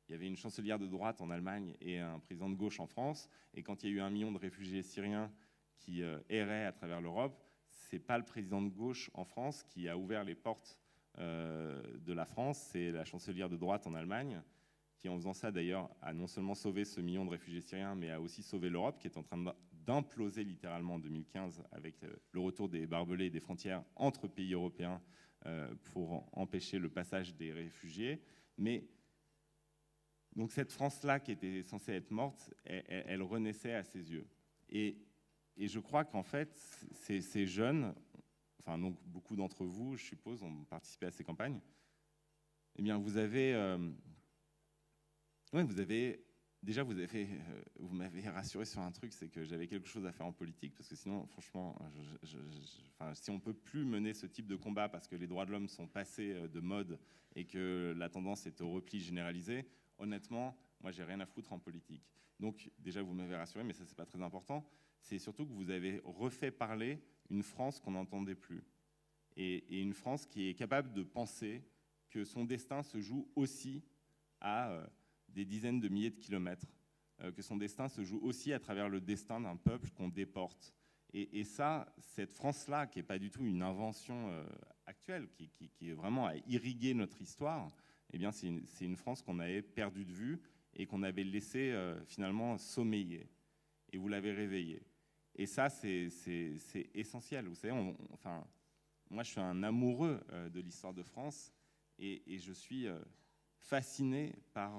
il y avait une chancelière de droite en Allemagne et un président de gauche en France. Et quand il y a eu 1 million de réfugiés syriens qui erraient à travers l'Europe, c'est pas le président de gauche en France qui a ouvert les portes de la France, c'est la chancelière de droite en Allemagne, qui en faisant ça d'ailleurs a non seulement sauvé ce million de réfugiés syriens, mais a aussi sauvé l'Europe, qui est en train d'imploser littéralement en 2015 avec le retour des barbelés et des frontières entre pays européens pour empêcher le passage des réfugiés. Mais donc cette France-là qui était censée être morte, elle renaissait à ses yeux. Et je crois qu'en fait, ces jeunes, enfin donc beaucoup d'entre vous, je suppose, ont participé à ces campagnes, eh bien vous avez déjà, vous m'avez rassuré sur un truc, c'est que j'avais quelque chose à faire en politique, parce que sinon, franchement, si on ne peut plus mener ce type de combat parce que les droits de l'homme sont passés de mode et que la tendance est au repli généralisé, honnêtement, moi, j'ai rien à foutre en politique. Donc, déjà, vous m'avez rassuré, mais ça, c'est pas très important. C'est surtout que vous avez refait parler une France qu'on n'entendait plus. Et une France qui est capable de penser que son destin se joue aussi à des dizaines de milliers de kilomètres, que son destin se joue aussi à travers le destin d'un peuple qu'on déporte. Et ça, cette France-là, qui n'est pas du tout une invention actuelle, qui est vraiment à irriguer notre histoire, eh bien, c'est une France qu'on avait perdue de vue et qu'on avait laissé finalement sommeiller. Et vous l'avez réveillée. Et ça, c'est essentiel. Vous savez, moi, je suis un amoureux de l'histoire de France et je suis fasciné par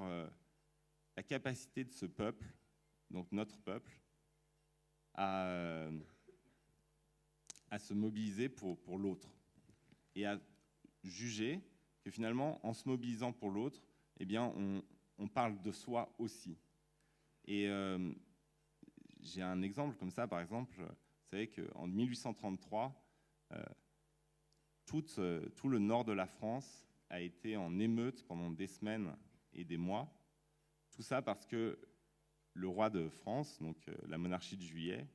la capacité de ce peuple, donc notre peuple, à se mobiliser pour l'autre et à juger que finalement, en se mobilisant pour l'autre, eh bien, on parle de soi aussi. Et j'ai un exemple comme ça, par exemple, vous savez qu'en 1833, tout le nord de la France a été en émeute pendant des semaines et des mois. Tout ça parce que le roi de France, donc la monarchie de Juillet,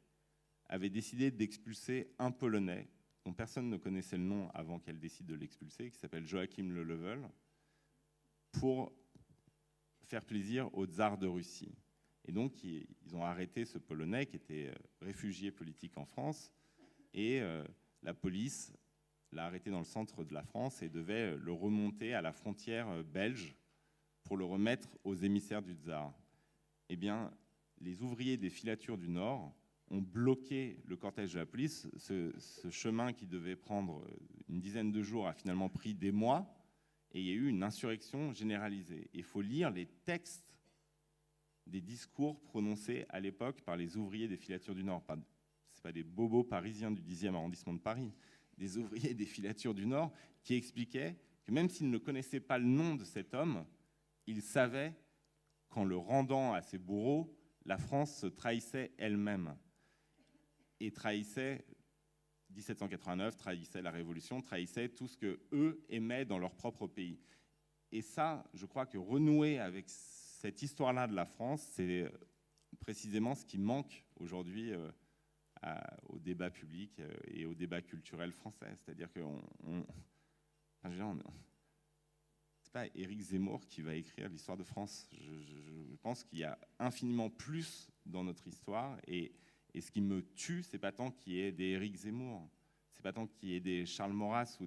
avait décidé d'expulser un Polonais dont personne ne connaissait le nom avant qu'elle décide de l'expulser, qui s'appelle Joachim Lelevel, pour faire plaisir au tsar de Russie. Et donc, ils ont arrêté ce Polonais qui était réfugié politique en France, et la police l'a arrêté dans le centre de la France et devait le remonter à la frontière belge pour le remettre aux émissaires du tsar. Eh bien, les ouvriers des filatures du Nord ont bloqué le cortège de la police. Ce chemin qui devait prendre une dizaine de jours a finalement pris des mois, et il y a eu une insurrection généralisée. Il faut lire les textes des discours prononcés à l'époque par les ouvriers des filatures du Nord. Ce n'est pas des bobos parisiens du 10e arrondissement de Paris, des ouvriers des filatures du Nord qui expliquaient que même s'ils ne connaissaient pas le nom de cet homme, ils savaient qu'en le rendant à ses bourreaux, la France se trahissait elle-même. Et trahissait 1789, trahissait la Révolution, trahissait tout ce qu'eux aimaient dans leur propre pays. Et ça, je crois que renouer avec cette histoire-là de la France, c'est précisément ce qui manque aujourd'hui au débat public et au débat culturel français. C'est-à-dire que c'est pas Éric Zemmour qui va écrire l'histoire de France. Je pense qu'il y a infiniment plus dans notre histoire, et ce qui me tue, c'est pas tant qu'il y ait des Éric Zemmour, c'est pas tant qu'il y ait des Charles Maurras ou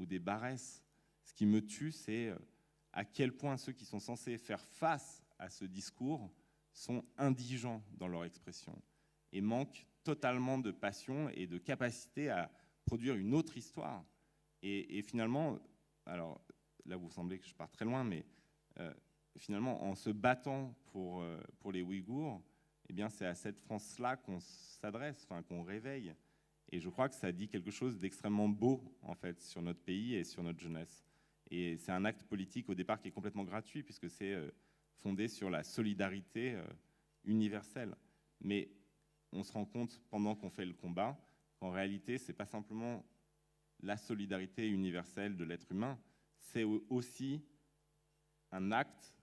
des Barrès. Ce qui me tue, c'est à quel point ceux qui sont censés faire face à ce discours sont indigents dans leur expression et manquent totalement de passion et de capacité à produire une autre histoire. Et finalement, alors là vous semblez que je pars très loin, mais finalement en se battant pour les Ouïghours, eh bien c'est à cette France-là qu'on s'adresse, qu'on réveille. Et je crois que ça dit quelque chose d'extrêmement beau en fait sur notre pays et sur notre jeunesse. Et c'est un acte politique au départ qui est complètement gratuit puisque c'est fondé sur la solidarité universelle. Mais on se rend compte pendant qu'on fait le combat qu'en réalité, c'est pas simplement la solidarité universelle de l'être humain, c'est aussi un acte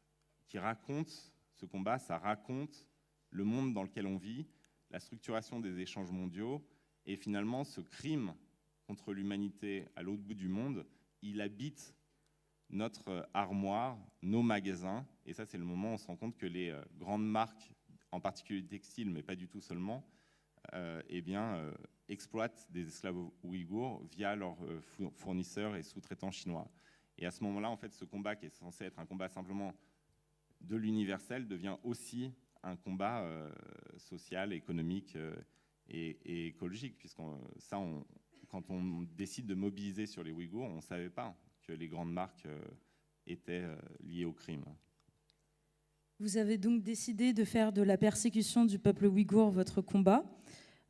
qui raconte ce combat, ça raconte le monde dans lequel on vit, la structuration des échanges mondiaux, et finalement ce crime contre l'humanité à l'autre bout du monde, il habite notre armoire, nos magasins, et ça c'est le moment où on se rend compte que les grandes marques, en particulier textiles, mais pas du tout seulement, exploitent des esclaves ouïghours via leurs fournisseurs et sous-traitants chinois. Et à ce moment-là, en fait, ce combat qui est censé être un combat simplement de l'universel devient aussi un combat social, économique et écologique, puisqu'on quand on décide de mobiliser sur les Ouïghours, on ne savait pas que les grandes marques étaient liées au crime. Vous avez donc décidé de faire de la persécution du peuple ouïghour votre combat.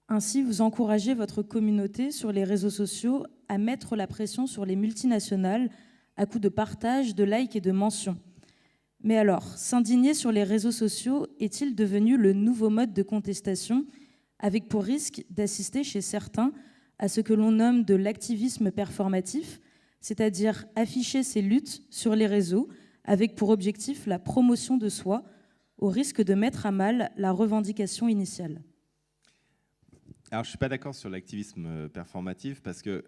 Ainsi, vous encouragez votre communauté sur les réseaux sociaux à mettre la pression sur les multinationales à coups de partage, de likes et de mentions. Mais alors, s'indigner sur les réseaux sociaux est-il devenu le nouveau mode de contestation, avec pour risque d'assister chez certains à ce que l'on nomme de l'activisme performatif, c'est-à-dire afficher ses luttes sur les réseaux avec pour objectif la promotion de soi, au risque de mettre à mal la revendication initiale? Alors, je ne suis pas d'accord sur l'activisme performatif parce qu'il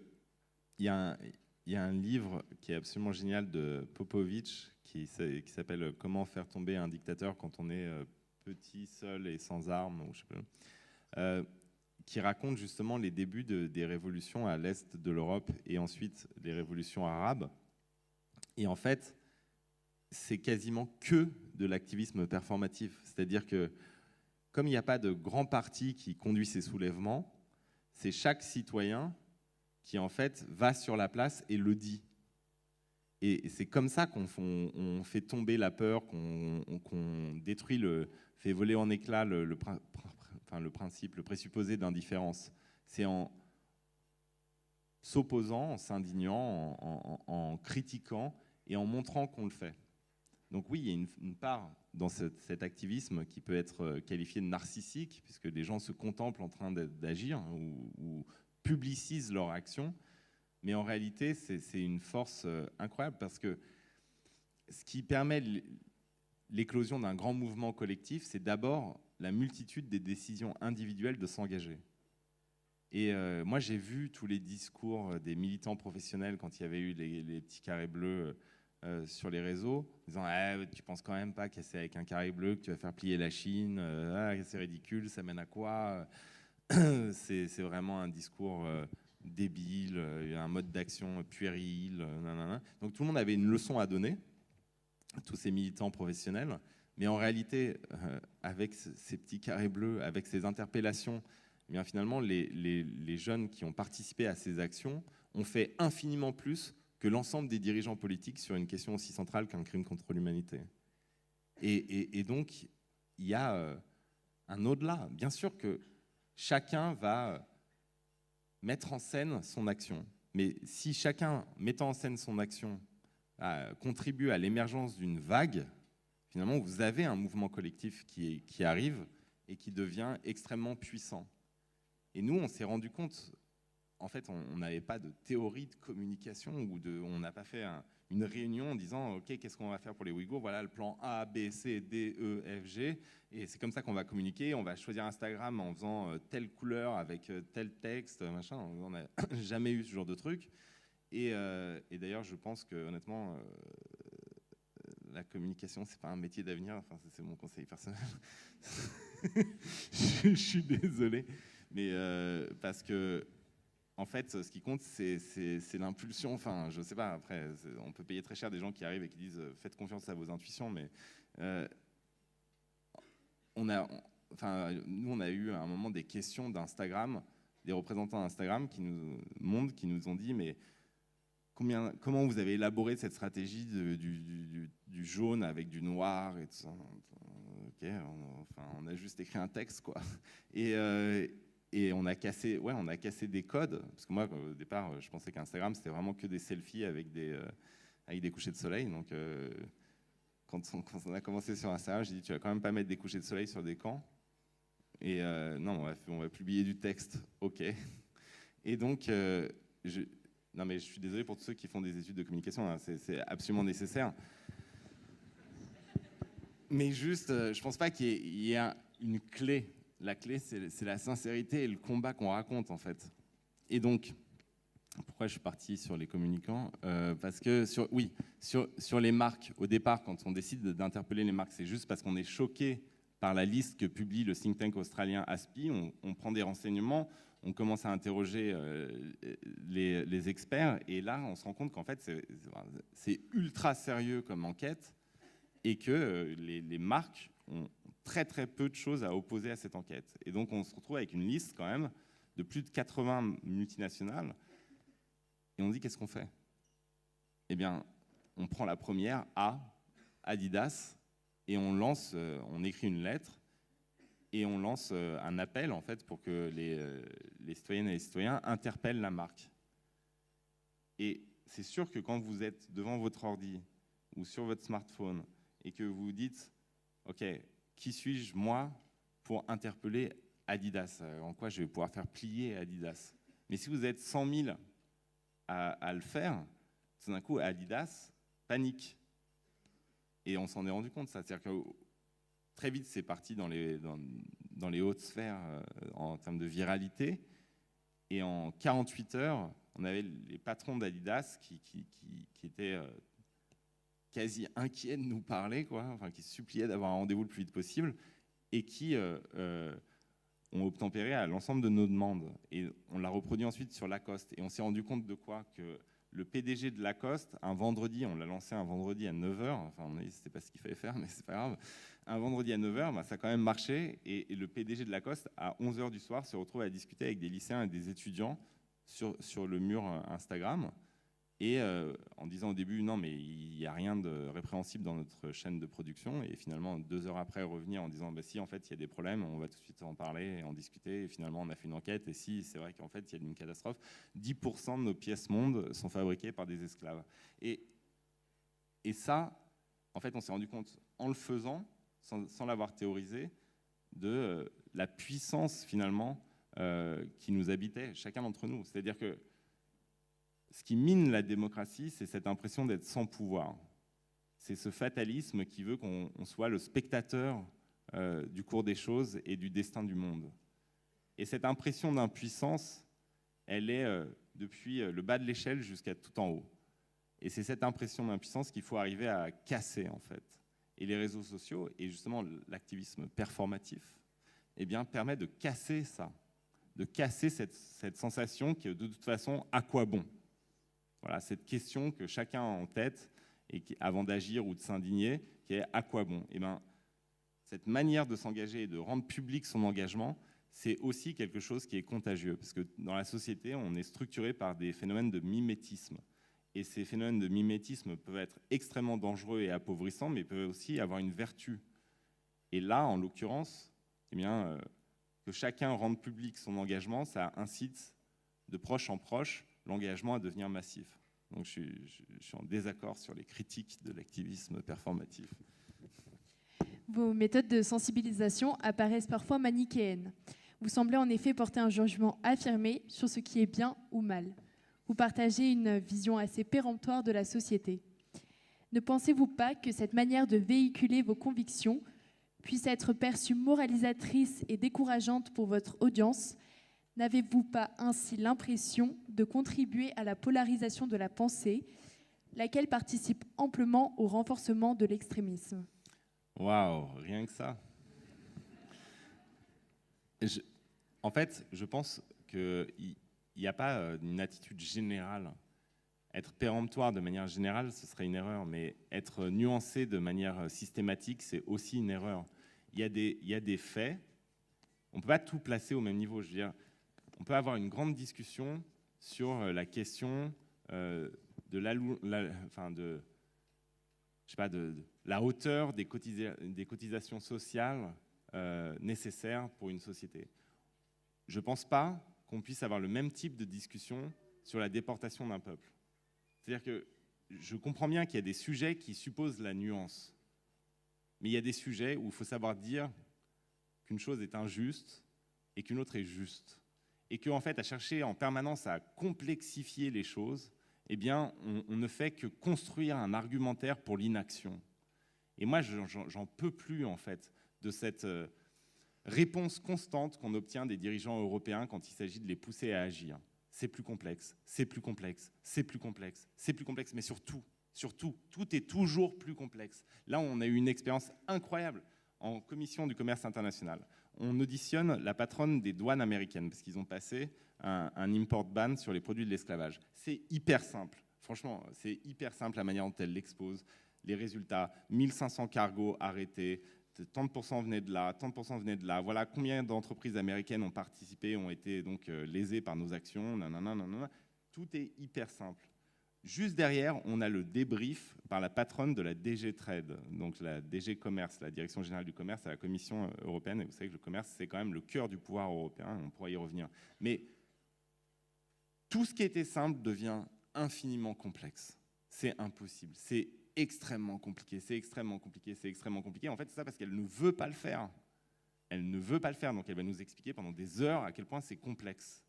y a un livre qui est absolument génial de Popovich qui s'appelle « Comment faire tomber un dictateur quand on est petit, seul et sans armes », ou je sais pas, qui raconte justement les débuts des révolutions à l'est de l'Europe et ensuite les révolutions arabes. Et en fait, c'est quasiment que de l'activisme performatif. C'est-à-dire que comme il n'y a pas de grand parti qui conduit ces soulèvements, c'est chaque citoyen qui en fait va sur la place et le dit. Et c'est comme ça qu'on fait tomber la peur, qu'on détruit, fait voler en éclats le principe, le présupposé d'indifférence. C'est en s'opposant, en s'indignant, en critiquant et en montrant qu'on le fait. Donc oui, il y a une part dans cet activisme qui peut être qualifié de narcissique, puisque les gens se contemplent en train d'agir ou publicisent leur action. Mais en réalité, c'est une force incroyable parce que ce qui permet l'éclosion d'un grand mouvement collectif, c'est d'abord la multitude des décisions individuelles de s'engager. Et moi, j'ai vu tous les discours des militants professionnels quand il y avait eu les petits carrés bleus sur les réseaux, disant tu penses quand même pas que c'est avec un carré bleu que tu vas faire plier la Chine, c'est ridicule, ça mène à quoi? C'est vraiment un discours débile, un mode d'action puéril, nanana. Donc tout le monde avait une leçon à donner, tous ces militants professionnels, mais en réalité, avec ces petits carrés bleus, avec ces interpellations, eh bien finalement, les jeunes qui ont participé à ces actions ont fait infiniment plus que l'ensemble des dirigeants politiques sur une question aussi centrale qu'un crime contre l'humanité. Et donc, il y a un au-delà. Bien sûr que chacun va mettre en scène son action. Mais si chacun, mettant en scène son action, contribue à l'émergence d'une vague, finalement, vous avez un mouvement collectif qui arrive et qui devient extrêmement puissant. Et nous, on s'est rendu compte, en fait, on n'avait pas de théorie de communication, on n'a pas fait une réunion en disant « Ok, qu'est-ce qu'on va faire pour les Ouïghours? Voilà le plan A, B, C, D, E, F, G. Et c'est comme ça qu'on va communiquer. On va choisir Instagram en faisant telle couleur avec tel texte, machin. » On n'a jamais eu ce genre de truc. Et d'ailleurs, je pense que honnêtement, la communication, c'est pas un métier d'avenir. Enfin, c'est mon conseil personnel. Je suis désolé, mais parce que en fait, ce qui compte, c'est l'impulsion. Enfin, je sais pas. Après, on peut payer très cher des gens qui arrivent et qui disent faites confiance à vos intuitions, mais nous, on a eu à un moment des questions d'Instagram, des représentants d'Instagram qui nous ont dit mais comment vous avez élaboré cette stratégie du jaune avec du noir et tout ça? Ok, on a juste écrit un texte, quoi. Et on a cassé des codes, parce que moi, au départ, je pensais qu'Instagram, c'était vraiment que des selfies avec des couchers de soleil. Donc, quand on a commencé sur Instagram, j'ai dit, tu vas quand même pas mettre des couchers de soleil sur des camps. Et non, on va publier du texte, ok. Et donc, non, mais je suis désolé pour tous ceux qui font des études de communication, hein, c'est absolument nécessaire. Mais juste, je pense pas qu'il y ait une clé. La clé, c'est la sincérité et le combat qu'on raconte, en fait. Et donc, pourquoi je suis parti sur les communicants? Parce que, sur les marques, au départ, quand on décide d'interpeller les marques, c'est juste parce qu'on est choqué par la liste que publie le think tank australien ASPI. On prend des renseignements, on commence à interroger les experts, et là, on se rend compte qu'en fait, c'est ultra sérieux comme enquête, et que les marques ont très très peu de choses à opposer à cette enquête. Et donc on se retrouve avec une liste quand même de plus de 80 multinationales, et on dit qu'est-ce qu'on fait? Eh bien, on prend la première, Adidas, et on écrit une lettre, et on lance un appel en fait pour que les citoyennes et les citoyens interpellent la marque. Et c'est sûr que quand vous êtes devant votre ordi ou sur votre smartphone et que vous vous dites, ok, qui suis-je moi pour interpeller Adidas? En quoi je vais pouvoir faire plier Adidas? Mais si vous êtes 100 000 à le faire, tout d'un coup, Adidas panique. Et on s'en est rendu compte, ça. C'est-à-dire que très vite, c'est parti dans les hautes sphères en termes de viralité. Et en 48 heures, on avait les patrons d'Adidas qui étaient quasi inquiets de nous parler, quoi, enfin, qui suppliaient d'avoir un rendez-vous le plus vite possible et qui ont obtempéré à l'ensemble de nos demandes. Et on l'a reproduit ensuite sur Lacoste. Et on s'est rendu compte de quoi? Que le PDG de Lacoste, un vendredi, on l'a lancé un vendredi à 9h, enfin on a dit c'était pas ce qu'il fallait faire, mais c'est pas grave, un vendredi à 9h, bah, ça a quand même marché, et le PDG de Lacoste, à 11h du soir, se retrouve à discuter avec des lycéens et des étudiants sur le mur Instagram, et en disant au début, non mais il n'y a rien de répréhensible dans notre chaîne de production, et finalement 2 heures après revenir en disant, bah, si en fait il y a des problèmes, on va tout de suite en parler et en discuter, et finalement on a fait une enquête, et si c'est vrai qu'en fait il y a une catastrophe, 10% de nos pièces mondes sont fabriquées par des esclaves. Et ça, en fait on s'est rendu compte en le faisant, sans l'avoir théorisé, de la puissance finalement qui nous habitait, chacun d'entre nous. C'est-à-dire que ce qui mine la démocratie, c'est cette impression d'être sans pouvoir. C'est ce fatalisme qui veut qu'on soit le spectateur du cours des choses et du destin du monde. Et cette impression d'impuissance, elle est depuis le bas de l'échelle jusqu'à tout en haut. Et c'est cette impression d'impuissance qu'il faut arriver à casser, en fait. Et les réseaux sociaux, et justement l'activisme performatif, eh bien, permet de casser ça, de casser cette sensation que de toute façon, à quoi bon? Voilà, cette question que chacun a en tête, et avant d'agir ou de s'indigner, qui est à quoi bon? Eh bien, cette manière de s'engager et de rendre public son engagement, c'est aussi quelque chose qui est contagieux, parce que dans la société, on est structuré par des phénomènes de mimétisme. Et ces phénomènes de mimétisme peuvent être extrêmement dangereux et appauvrissants, mais peuvent aussi avoir une vertu. Et là, en l'occurrence, eh bien, que chacun rende public son engagement, ça incite de proche en proche l'engagement à devenir massif. Donc je suis en désaccord sur les critiques de l'activisme performatif. Vos méthodes de sensibilisation apparaissent parfois manichéennes. Vous semblez en effet porter un jugement affirmé sur ce qui est bien ou mal. Vous partagez une vision assez péremptoire de la société. Ne pensez-vous pas que cette manière de véhiculer vos convictions puisse être perçue moralisatrice et décourageante pour votre audience? N'avez-vous pas ainsi l'impression de contribuer à la polarisation de la pensée, laquelle participe amplement au renforcement de l'extrémisme? Waouh, rien que ça. En fait, je pense qu'il n'y a pas une attitude générale. Être péremptoire de manière générale, ce serait une erreur, mais être nuancé de manière systématique, c'est aussi une erreur. Il y a des faits, on ne peut pas tout placer au même niveau. Je veux dire, on peut avoir une grande discussion sur la question de la hauteur des cotisations sociales nécessaires pour une société. Je ne pense pas qu'on puisse avoir le même type de discussion sur la déportation d'un peuple. C'est-à-dire que je comprends bien qu'il y a des sujets qui supposent la nuance, mais il y a des sujets où il faut savoir dire qu'une chose est injuste et qu'une autre est juste. Et qu'en fait, à chercher en permanence à complexifier les choses, eh bien, on ne fait que construire un argumentaire pour l'inaction. Et moi, j'en peux plus, en fait, de cette réponse constante qu'on obtient des dirigeants européens quand il s'agit de les pousser à agir. C'est plus complexe, c'est plus complexe, c'est plus complexe, c'est plus complexe, mais surtout, tout est toujours plus complexe. Là, on a eu une expérience incroyable en commission du commerce international. On auditionne la patronne des douanes américaines parce qu'ils ont passé un import ban sur les produits de l'esclavage. C'est hyper simple, franchement, c'est hyper simple la manière dont elle l'expose. Les résultats, 1500 cargos arrêtés, tant de pourcents venaient de là, tant de pourcents venaient de là. Voilà combien d'entreprises américaines ont participé, ont été donc lésées par nos actions. Nanana. Tout est hyper simple. Juste derrière, on a le débrief par la patronne de la DG Trade, donc la DG Commerce, la Direction Générale du Commerce à la Commission européenne. Et vous savez que le commerce, c'est quand même le cœur du pouvoir européen, on pourra y revenir. Mais tout ce qui était simple devient infiniment complexe. C'est impossible. C'est extrêmement compliqué, c'est extrêmement compliqué, c'est extrêmement compliqué. En fait, c'est ça parce qu'elle ne veut pas le faire. Elle ne veut pas le faire, donc elle va nous expliquer pendant des heures à quel point c'est complexe.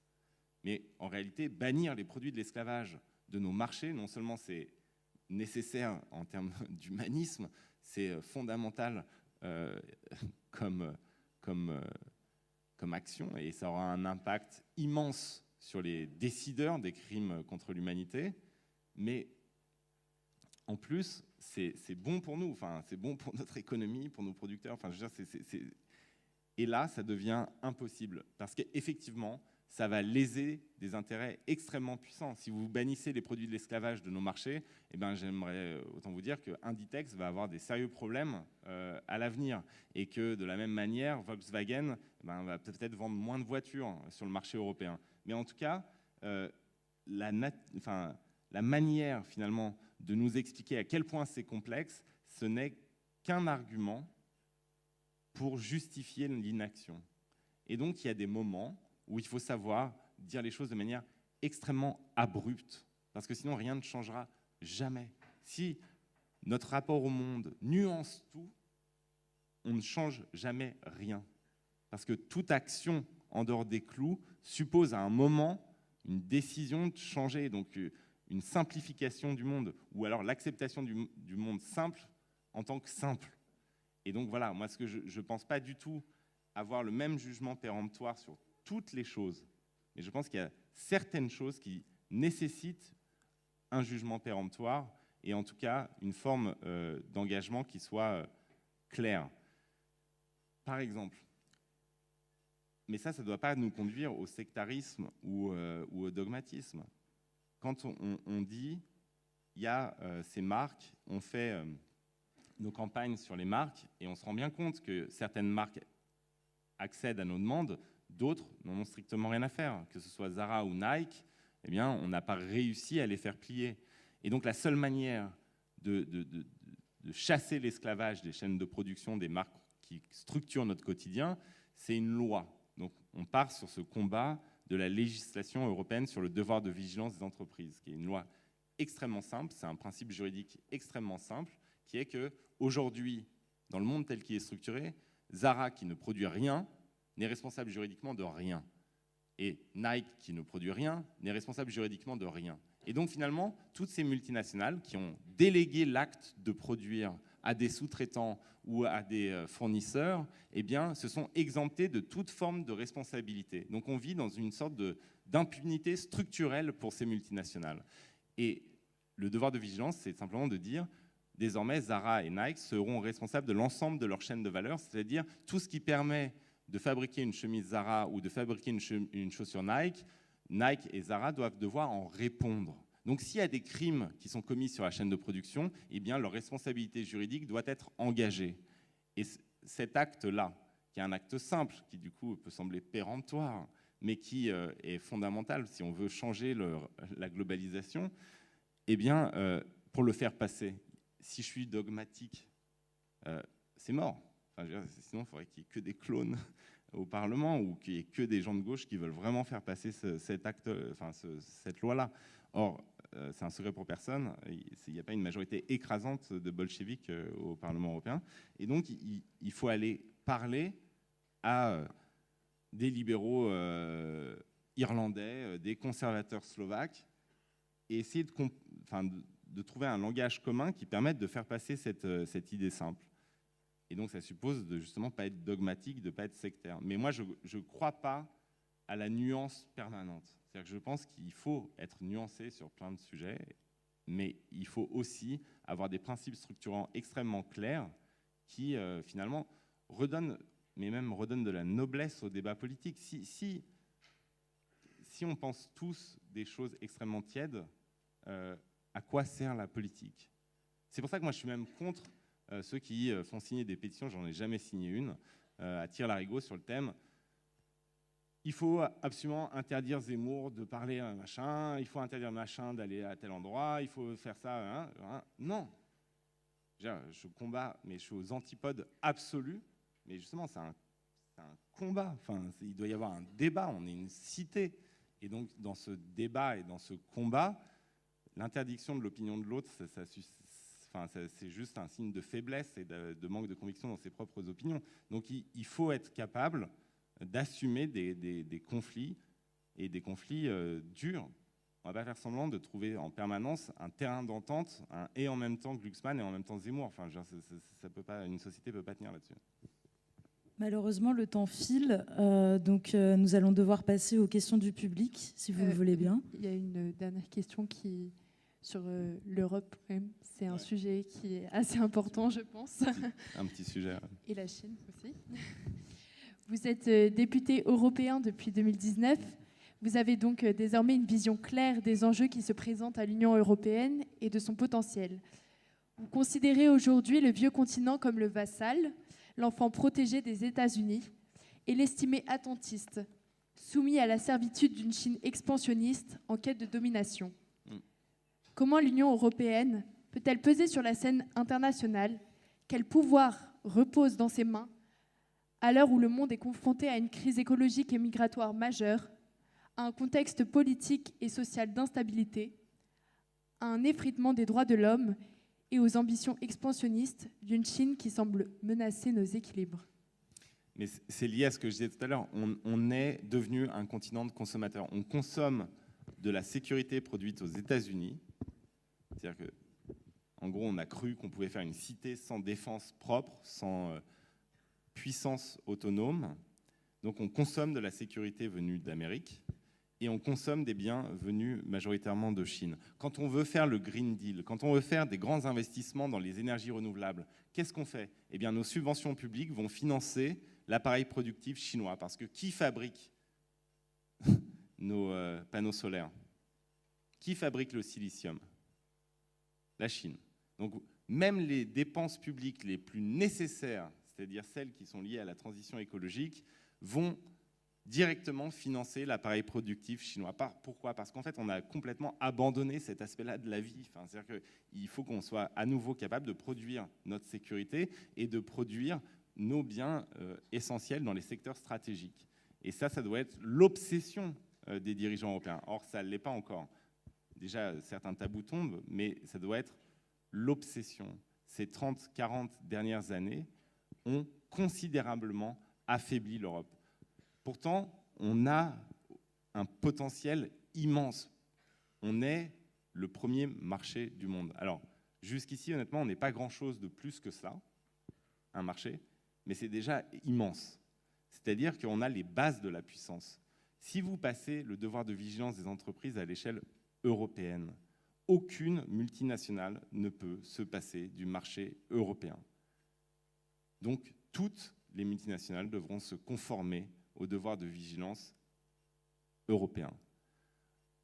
Mais en réalité, bannir les produits de l'esclavage de nos marchés, non seulement c'est nécessaire en termes d'humanisme, c'est fondamental comme action, et ça aura un impact immense sur les décideurs des crimes contre l'humanité, mais en plus, c'est bon pour nous, enfin, c'est bon pour notre économie, pour nos producteurs. Enfin, je veux dire, Et là, ça devient impossible, parce qu'effectivement, ça va léser des intérêts extrêmement puissants. Si vous bannissez les produits de l'esclavage de nos marchés, eh ben, j'aimerais autant vous dire qu'Inditex va avoir des sérieux problèmes à l'avenir, et que de la même manière, Volkswagen va peut-être vendre moins de voitures sur le marché européen. Mais en tout cas, la manière finalement de nous expliquer à quel point c'est complexe, ce n'est qu'un argument pour justifier l'inaction. Et donc, il y a des moments où il faut savoir dire les choses de manière extrêmement abrupte, parce que sinon, rien ne changera jamais. Si notre rapport au monde nuance tout, on ne change jamais rien. Parce que toute action en dehors des clous suppose à un moment une décision de changer, donc une simplification du monde, ou alors l'acceptation du monde simple en tant que simple. Et donc voilà, moi je ne pense pas du tout avoir le même jugement péremptoire sur toutes les choses, mais je pense qu'il y a certaines choses qui nécessitent un jugement péremptoire, et en tout cas une forme d'engagement qui soit claire. Par exemple, mais ça ne doit pas nous conduire au sectarisme ou au dogmatisme. Quand on dit, il y a ces marques, on fait nos campagnes sur les marques, et on se rend bien compte que certaines marques accèdent à nos demandes, d'autres n'en ont strictement rien à faire. Que ce soit Zara ou Nike, eh bien, on n'a pas réussi à les faire plier. Et donc la seule manière de chasser l'esclavage des chaînes de production, des marques qui structurent notre quotidien, c'est une loi. Donc on part sur ce combat de la législation européenne sur le devoir de vigilance des entreprises, qui est une loi extrêmement simple, c'est un principe juridique extrêmement simple, qui est qu'aujourd'hui, dans le monde tel qu'il est structuré, Zara, qui ne produit rien, n'est responsable juridiquement de rien. Et Nike, qui ne produit rien, n'est responsable juridiquement de rien. Et donc finalement, toutes ces multinationales qui ont délégué l'acte de produire à des sous-traitants ou à des fournisseurs, eh bien, se sont exemptées de toute forme de responsabilité. Donc on vit dans une sorte d'impunité structurelle pour ces multinationales. Et le devoir de vigilance, c'est simplement de dire, désormais, Zara et Nike seront responsables de l'ensemble de leur chaîne de valeur, c'est-à-dire tout ce qui permet de fabriquer une chemise Zara ou de fabriquer une chaussure Nike, Nike et Zara doivent devoir en répondre. Donc s'il y a des crimes qui sont commis sur la chaîne de production, eh bien leur responsabilité juridique doit être engagée. Et cet acte-là, qui est un acte simple, qui du coup peut sembler péremptoire, mais qui est fondamental si on veut changer la globalisation, eh bien pour le faire passer, si je suis dogmatique, c'est mort. Enfin, sinon, il faudrait qu'il n'y ait que des clones au Parlement ou qu'il n'y ait que des gens de gauche qui veulent vraiment faire passer cette loi-là. Or, c'est un secret pour personne, il n'y a pas une majorité écrasante de bolcheviks au Parlement européen. Et donc, il faut aller parler à des libéraux irlandais, des conservateurs slovaques, et essayer de trouver un langage commun qui permette de faire passer cette idée simple. Et donc, ça suppose de justement pas être dogmatique, de pas être sectaire. Mais moi, je ne crois pas à la nuance permanente. C'est-à-dire que je pense qu'il faut être nuancé sur plein de sujets, mais il faut aussi avoir des principes structurants extrêmement clairs qui, finalement, redonnent de la noblesse au débat politique. Si on pense tous des choses extrêmement tièdes, à quoi sert la politique? C'est pour ça que moi, je suis même contre ceux qui font signer des pétitions, j'en ai jamais signé une, à tire-larigot sur le thème « il faut absolument interdire Zemmour de parler à machin, il faut interdire machin d'aller à tel endroit, il faut faire ça... » Non. Je combats, mais je suis aux antipodes absolus, mais justement, c'est un combat. Enfin, il doit y avoir un débat, on est une cité. Et donc, dans ce débat et dans ce combat, l'interdiction de l'opinion de l'autre, c'est juste un signe de faiblesse et de manque de conviction dans ses propres opinions. Donc il faut être capable d'assumer des conflits, et des conflits durs. On ne va pas faire semblant de trouver en permanence un terrain d'entente, et en même temps Glucksmann et en même temps Zemmour. Enfin, ça peut pas, une société ne peut pas tenir là-dessus. Malheureusement, le temps file, donc nous allons devoir passer aux questions du public, si vous le voulez bien. Il y a une dernière question sur l'Europe, quand même. C'est un sujet qui est assez important, je pense. Un petit sujet. Ouais. Et la Chine aussi. Vous êtes député européen depuis 2019. Vous avez donc désormais une vision claire des enjeux qui se présentent à l'Union européenne et de son potentiel. Vous considérez aujourd'hui le vieux continent comme le vassal, l'enfant protégé des États-Unis, et l'estimé attentiste, soumis à la servitude d'une Chine expansionniste en quête de domination. Comment l'Union européenne peut-elle peser sur la scène internationale? Quel pouvoir repose dans ses mains à l'heure où le monde est confronté à une crise écologique et migratoire majeure, à un contexte politique et social d'instabilité, à un effritement des droits de l'homme et aux ambitions expansionnistes d'une Chine qui semble menacer nos équilibres? Mais c'est lié à ce que je disais tout à l'heure. On est devenu un continent de consommateurs. On consomme de la sécurité produite aux États-Unis. C'est-à-dire que, en gros, on a cru qu'on pouvait faire une cité sans défense propre, sans puissance autonome. Donc, on consomme de la sécurité venue d'Amérique et on consomme des biens venus majoritairement de Chine. Quand on veut faire le Green Deal, quand on veut faire des grands investissements dans les énergies renouvelables, qu'est-ce qu'on fait? Eh bien, nos subventions publiques vont financer l'appareil productif chinois. Parce que qui fabrique nos panneaux solaires? Qui fabrique le silicium? La Chine. Donc, même les dépenses publiques les plus nécessaires, c'est-à-dire celles qui sont liées à la transition écologique, vont directement financer l'appareil productif chinois. Pourquoi? Parce qu'en fait, on a complètement abandonné cet aspect-là de la vie. Enfin, c'est-à-dire qu'il faut qu'on soit à nouveau capable de produire notre sécurité et de produire nos biens essentiels dans les secteurs stratégiques. Et ça doit être l'obsession des dirigeants européens. Or, ça ne l'est pas encore. Déjà, certains tabous tombent, mais ça doit être l'obsession. Ces 30-40 dernières années ont considérablement affaibli l'Europe. Pourtant, on a un potentiel immense. On est le premier marché du monde. Alors, jusqu'ici, honnêtement, on n'est pas grand-chose de plus que ça, un marché, mais c'est déjà immense. C'est-à-dire qu'on a les bases de la puissance. Si vous passez le devoir de vigilance des entreprises à l'échelle européenne, aucune multinationale ne peut se passer du marché européen. Donc, toutes les multinationales devront se conformer au devoir de vigilance européen.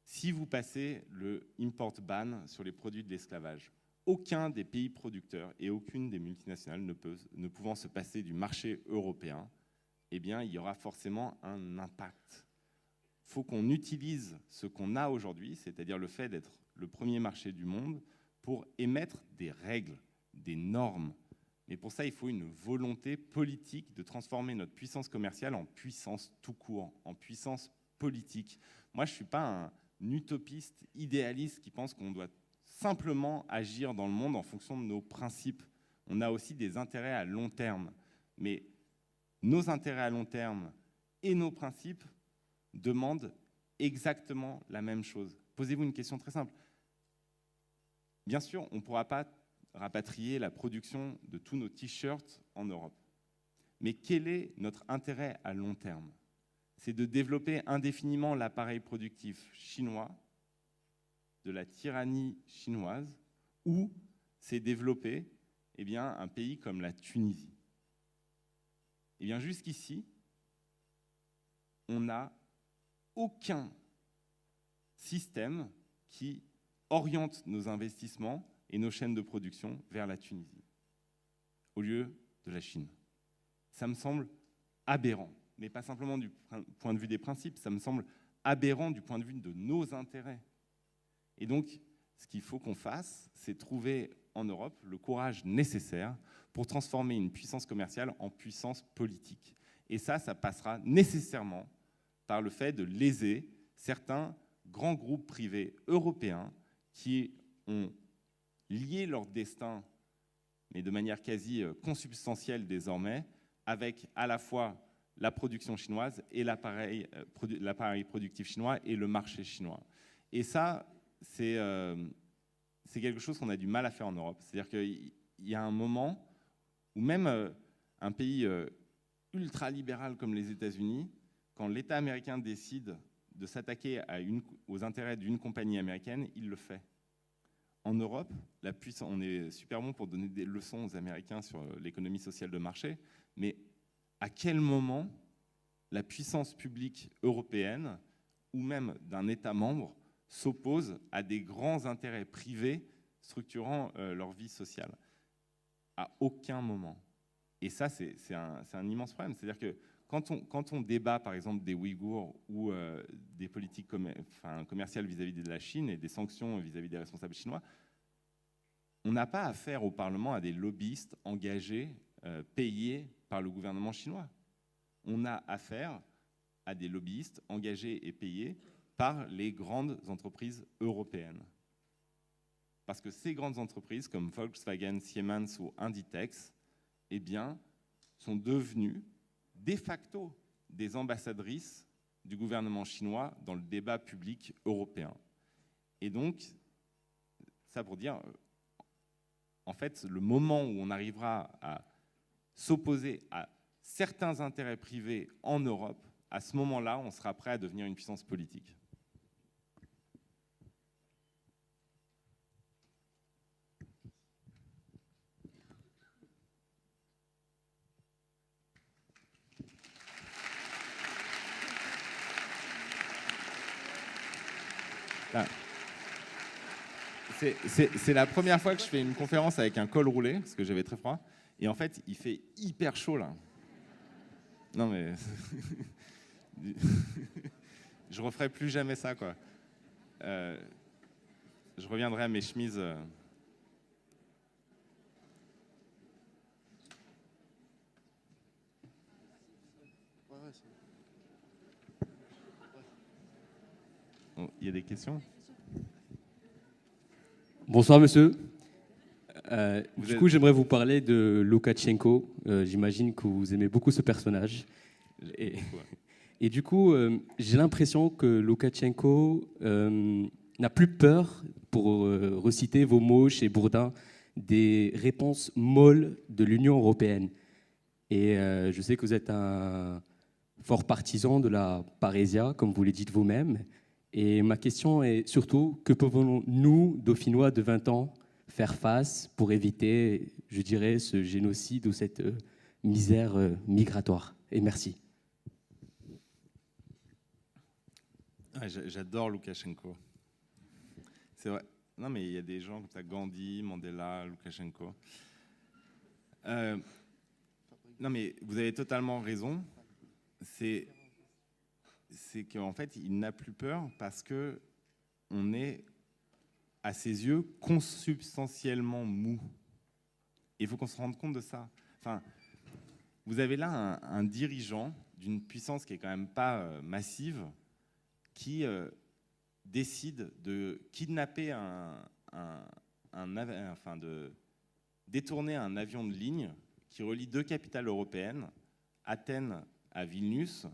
Si vous passez le import ban sur les produits de l'esclavage, aucun des pays producteurs et aucune des multinationales ne pouvant se passer du marché européen, eh bien, il y aura forcément un impact. Il faut qu'on utilise ce qu'on a aujourd'hui, c'est-à-dire le fait d'être le premier marché du monde, pour émettre des règles, des normes. Mais pour ça, il faut une volonté politique de transformer notre puissance commerciale en puissance tout court, en puissance politique. Moi, je ne suis pas un utopiste idéaliste qui pense qu'on doit simplement agir dans le monde en fonction de nos principes. On a aussi des intérêts à long terme. Mais nos intérêts à long terme et nos principes demandent exactement la même chose. Posez-vous une question très simple. Bien sûr, on ne pourra pas rapatrier la production de tous nos t-shirts en Europe. Mais quel est notre intérêt à long terme? C'est de développer indéfiniment l'appareil productif chinois, de la tyrannie chinoise, ou c'est développer un pays comme la Tunisie. Eh bien, jusqu'ici, on n'a aucun système qui oriente nos investissements et nos chaînes de production vers la Tunisie, au lieu de la Chine. Ça me semble aberrant, mais pas simplement du point de vue des principes, ça me semble aberrant du point de vue de nos intérêts. Et donc, ce qu'il faut qu'on fasse, c'est trouver en Europe le courage nécessaire pour transformer une puissance commerciale en puissance politique. Et ça passera nécessairement par le fait de léser certains grands groupes privés européens qui ont lier leur destin, mais de manière quasi consubstantielle désormais, avec à la fois la production chinoise et l'appareil productif chinois et le marché chinois. Et ça, c'est quelque chose qu'on a du mal à faire en Europe. C'est-à-dire qu'il y a un moment où même un pays ultra-libéral comme les États-Unis, quand l'État américain décide de s'attaquer aux intérêts d'une compagnie américaine, il le fait. En Europe, on est super bon pour donner des leçons aux Américains sur l'économie sociale de marché, mais à quel moment la puissance publique européenne ou même d'un État membre s'oppose à des grands intérêts privés structurant leur vie sociale? À aucun moment. Et ça, c'est un immense problème. C'est-à-dire que quand on débat, par exemple, des Ouïghours ou des politiques commerciales vis-à-vis de la Chine et des sanctions vis-à-vis des responsables chinois, on n'a pas affaire au Parlement à des lobbyistes engagés, payés par le gouvernement chinois. On a affaire à des lobbyistes engagés et payés par les grandes entreprises européennes. Parce que ces grandes entreprises, comme Volkswagen, Siemens ou Inditex, eh bien, sont devenues de facto des ambassadrices du gouvernement chinois dans le débat public européen. Et donc, ça pour dire, en fait, le moment où on arrivera à s'opposer à certains intérêts privés en Europe, à ce moment-là, on sera prêt à devenir une puissance politique. C'est la première fois que je fais une conférence avec un col roulé, parce que j'avais très froid. Et en fait, il fait hyper chaud, là. Non, mais... je referai plus jamais ça, quoi. Je reviendrai à mes chemises... Bon, il y a des questions ? Bonsoir monsieur. Du coup, j'aimerais vous parler de Loukachenko. J'imagine que vous aimez beaucoup ce personnage. Et du coup, j'ai l'impression que Loukachenko n'a plus peur, pour reciter vos mots chez Bourdin, des réponses molles de l'Union européenne. Et je sais que vous êtes un fort partisan de la parésia, comme vous le dites vous-même. Et ma question est surtout, que pouvons-nous, Dauphinois de 20 ans, faire face pour éviter, je dirais, ce génocide ou cette misère migratoire? Et merci. J'adore Loukachenko. C'est vrai. Non, mais il y a des gens comme ça, Gandhi, Mandela, Loukachenko. Non, mais vous avez totalement raison. C'est qu'en fait, il n'a plus peur parce que on est, à ses yeux, consubstantiellement mou. Et il faut qu'on se rende compte de ça. Enfin, vous avez là un dirigeant d'une puissance qui est quand même pas massive, qui décide de kidnapper de détourner un avion de ligne qui relie deux capitales européennes, Athènes à Vilnius,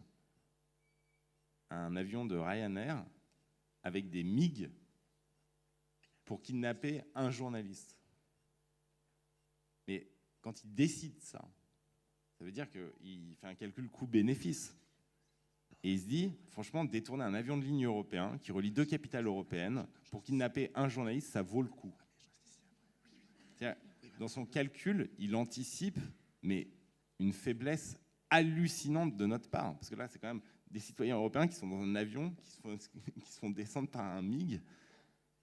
un avion de Ryanair avec des MiG pour kidnapper un journaliste. Mais quand il décide ça, ça veut dire qu'il fait un calcul coût-bénéfice. Et il se dit, franchement, détourner un avion de ligne européen qui relie deux capitales européennes pour kidnapper un journaliste, ça vaut le coup. Dans son calcul, il anticipe, mais une faiblesse hallucinante de notre part. Parce que là, c'est quand même des citoyens européens qui sont dans un avion, qui se font descendre par un MiG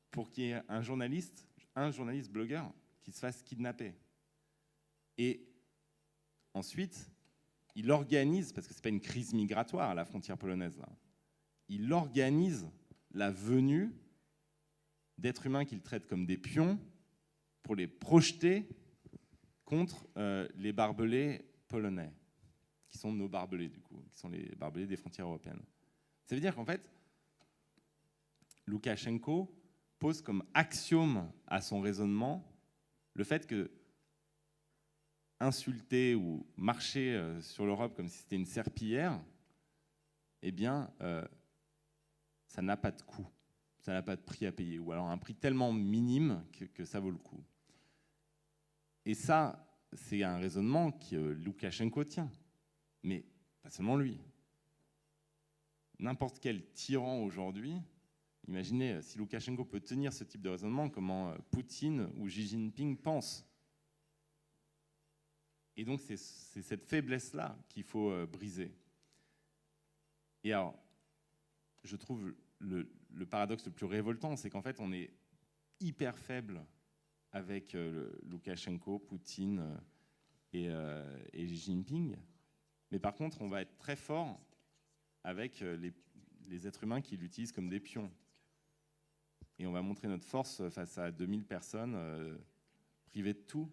pour qu'il y ait un journaliste blogueur qui se fasse kidnapper. Et ensuite, il organise, parce que ce n'est pas une crise migratoire à la frontière polonaise, là, il organise la venue d'êtres humains qu'il traite comme des pions pour les projeter contre les barbelés polonais, qui sont nos barbelés, du coup, qui sont les barbelés des frontières européennes. Ça veut dire qu'en fait, Loukachenko pose comme axiome à son raisonnement le fait que insulter ou marcher sur l'Europe comme si c'était une serpillière, eh bien, ça n'a pas de coût, ça n'a pas de prix à payer, ou alors un prix tellement minime que ça vaut le coup. Et ça, c'est un raisonnement que Loukachenko tient, mais pas seulement lui. N'importe quel tyran aujourd'hui, imaginez si Loukachenko peut tenir ce type de raisonnement, comment Poutine ou Xi Jinping pensent. Et donc c'est cette faiblesse-là qu'il faut briser. Et alors, je trouve le paradoxe le plus révoltant, c'est qu'en fait on est hyper faible avec Loukachenko, Poutine et Xi Jinping, mais par contre on va être très fort avec les êtres humains qui l'utilisent comme des pions. Et on va montrer notre force face à 2000 personnes privées de tout.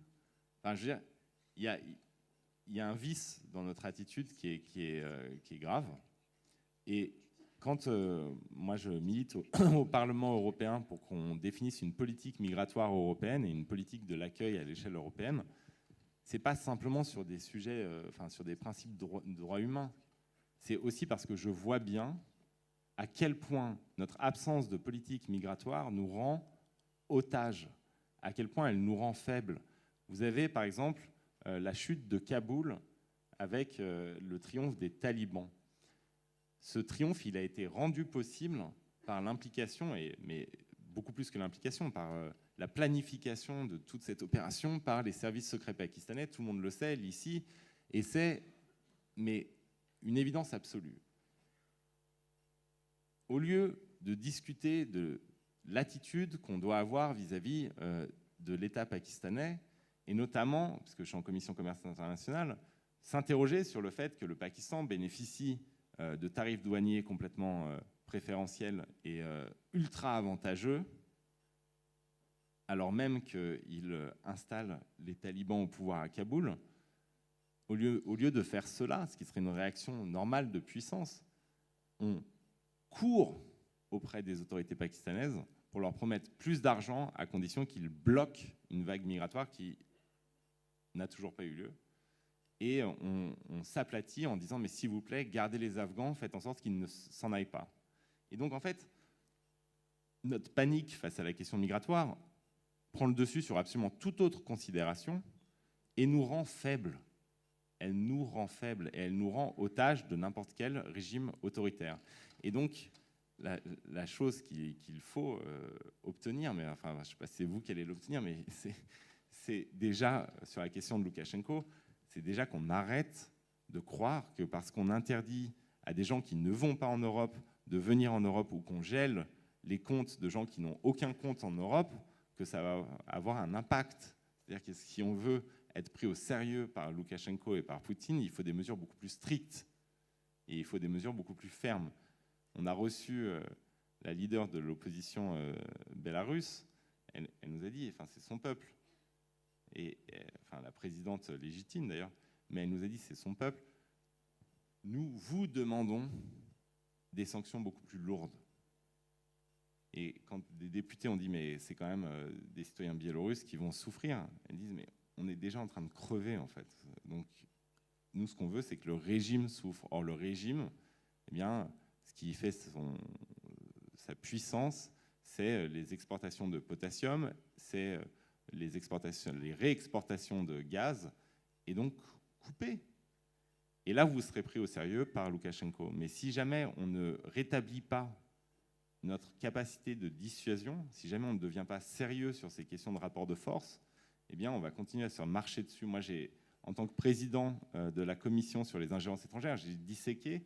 Enfin, je veux dire, il y a un vice dans notre attitude qui est grave. Et quand moi je milite au Parlement européen pour qu'on définisse une politique migratoire européenne et une politique de l'accueil à l'échelle européenne, c'est pas simplement sur des sujets, sur des principes de droits humains. C'est aussi parce que je vois bien à quel point notre absence de politique migratoire nous rend otages, à quel point elle nous rend faibles. Vous avez par exemple la chute de Kaboul avec le triomphe des talibans. Ce triomphe, il a été rendu possible par l'implication, mais beaucoup plus que l'implication, par la planification de toute cette opération par les services secrets pakistanais. Tout le monde le sait, ici, et c'est une évidence absolue. Au lieu de discuter de l'attitude qu'on doit avoir vis-à-vis de l'État pakistanais, et notamment, parce que je suis en commission commerce internationale, s'interroger sur le fait que le Pakistan bénéficie de tarifs douaniers complètement préférentiels et ultra avantageux, alors même qu'il installe les talibans au pouvoir à Kaboul. Au lieu de faire cela, ce qui serait une réaction normale de puissance, on court auprès des autorités pakistanaises pour leur promettre plus d'argent à condition qu'ils bloquent une vague migratoire qui n'a toujours pas eu lieu. Et on s'aplatit en disant « mais s'il vous plaît, gardez les Afghans, faites en sorte qu'ils ne s'en aillent pas ». Et donc en fait, notre panique face à la question migratoire prend le dessus sur absolument toute autre considération et nous rend faibles. Elle nous rend faibles et elle nous rend otages de n'importe quel régime autoritaire. Et donc, la chose qu'il faut obtenir, mais enfin, je ne sais pas si c'est vous qui allez l'obtenir, mais c'est déjà, sur la question de Loukachenko, c'est déjà qu'on arrête de croire que parce qu'on interdit à des gens qui ne vont pas en Europe de venir en Europe ou qu'on gèle les comptes de gens qui n'ont aucun compte en Europe, que ça va avoir un impact. C'est-à-dire que si on veut être pris au sérieux par Loukachenko et par Poutine, il faut des mesures beaucoup plus strictes et il faut des mesures beaucoup plus fermes. On a reçu la leader de l'opposition bélarusse, elle nous a dit, enfin c'est son peuple, enfin la présidente légitime d'ailleurs, mais elle nous a dit c'est son peuple, nous vous demandons des sanctions beaucoup plus lourdes. Et quand des députés ont dit mais c'est quand même des citoyens biélorusses qui vont souffrir, elles disent mais on est déjà en train de crever en fait. Donc nous ce qu'on veut c'est que le régime souffre. Or le régime, eh bien ce qui fait sa puissance, c'est les exportations de potassium, c'est les réexportations de gaz, et donc couper. Et là, vous serez pris au sérieux par Loukachenko. Mais si jamais on ne rétablit pas notre capacité de dissuasion, si jamais on ne devient pas sérieux sur ces questions de rapport de force, eh bien, on va continuer à se faire marcher dessus. Moi, en tant que président de la commission sur les ingérences étrangères, j'ai disséqué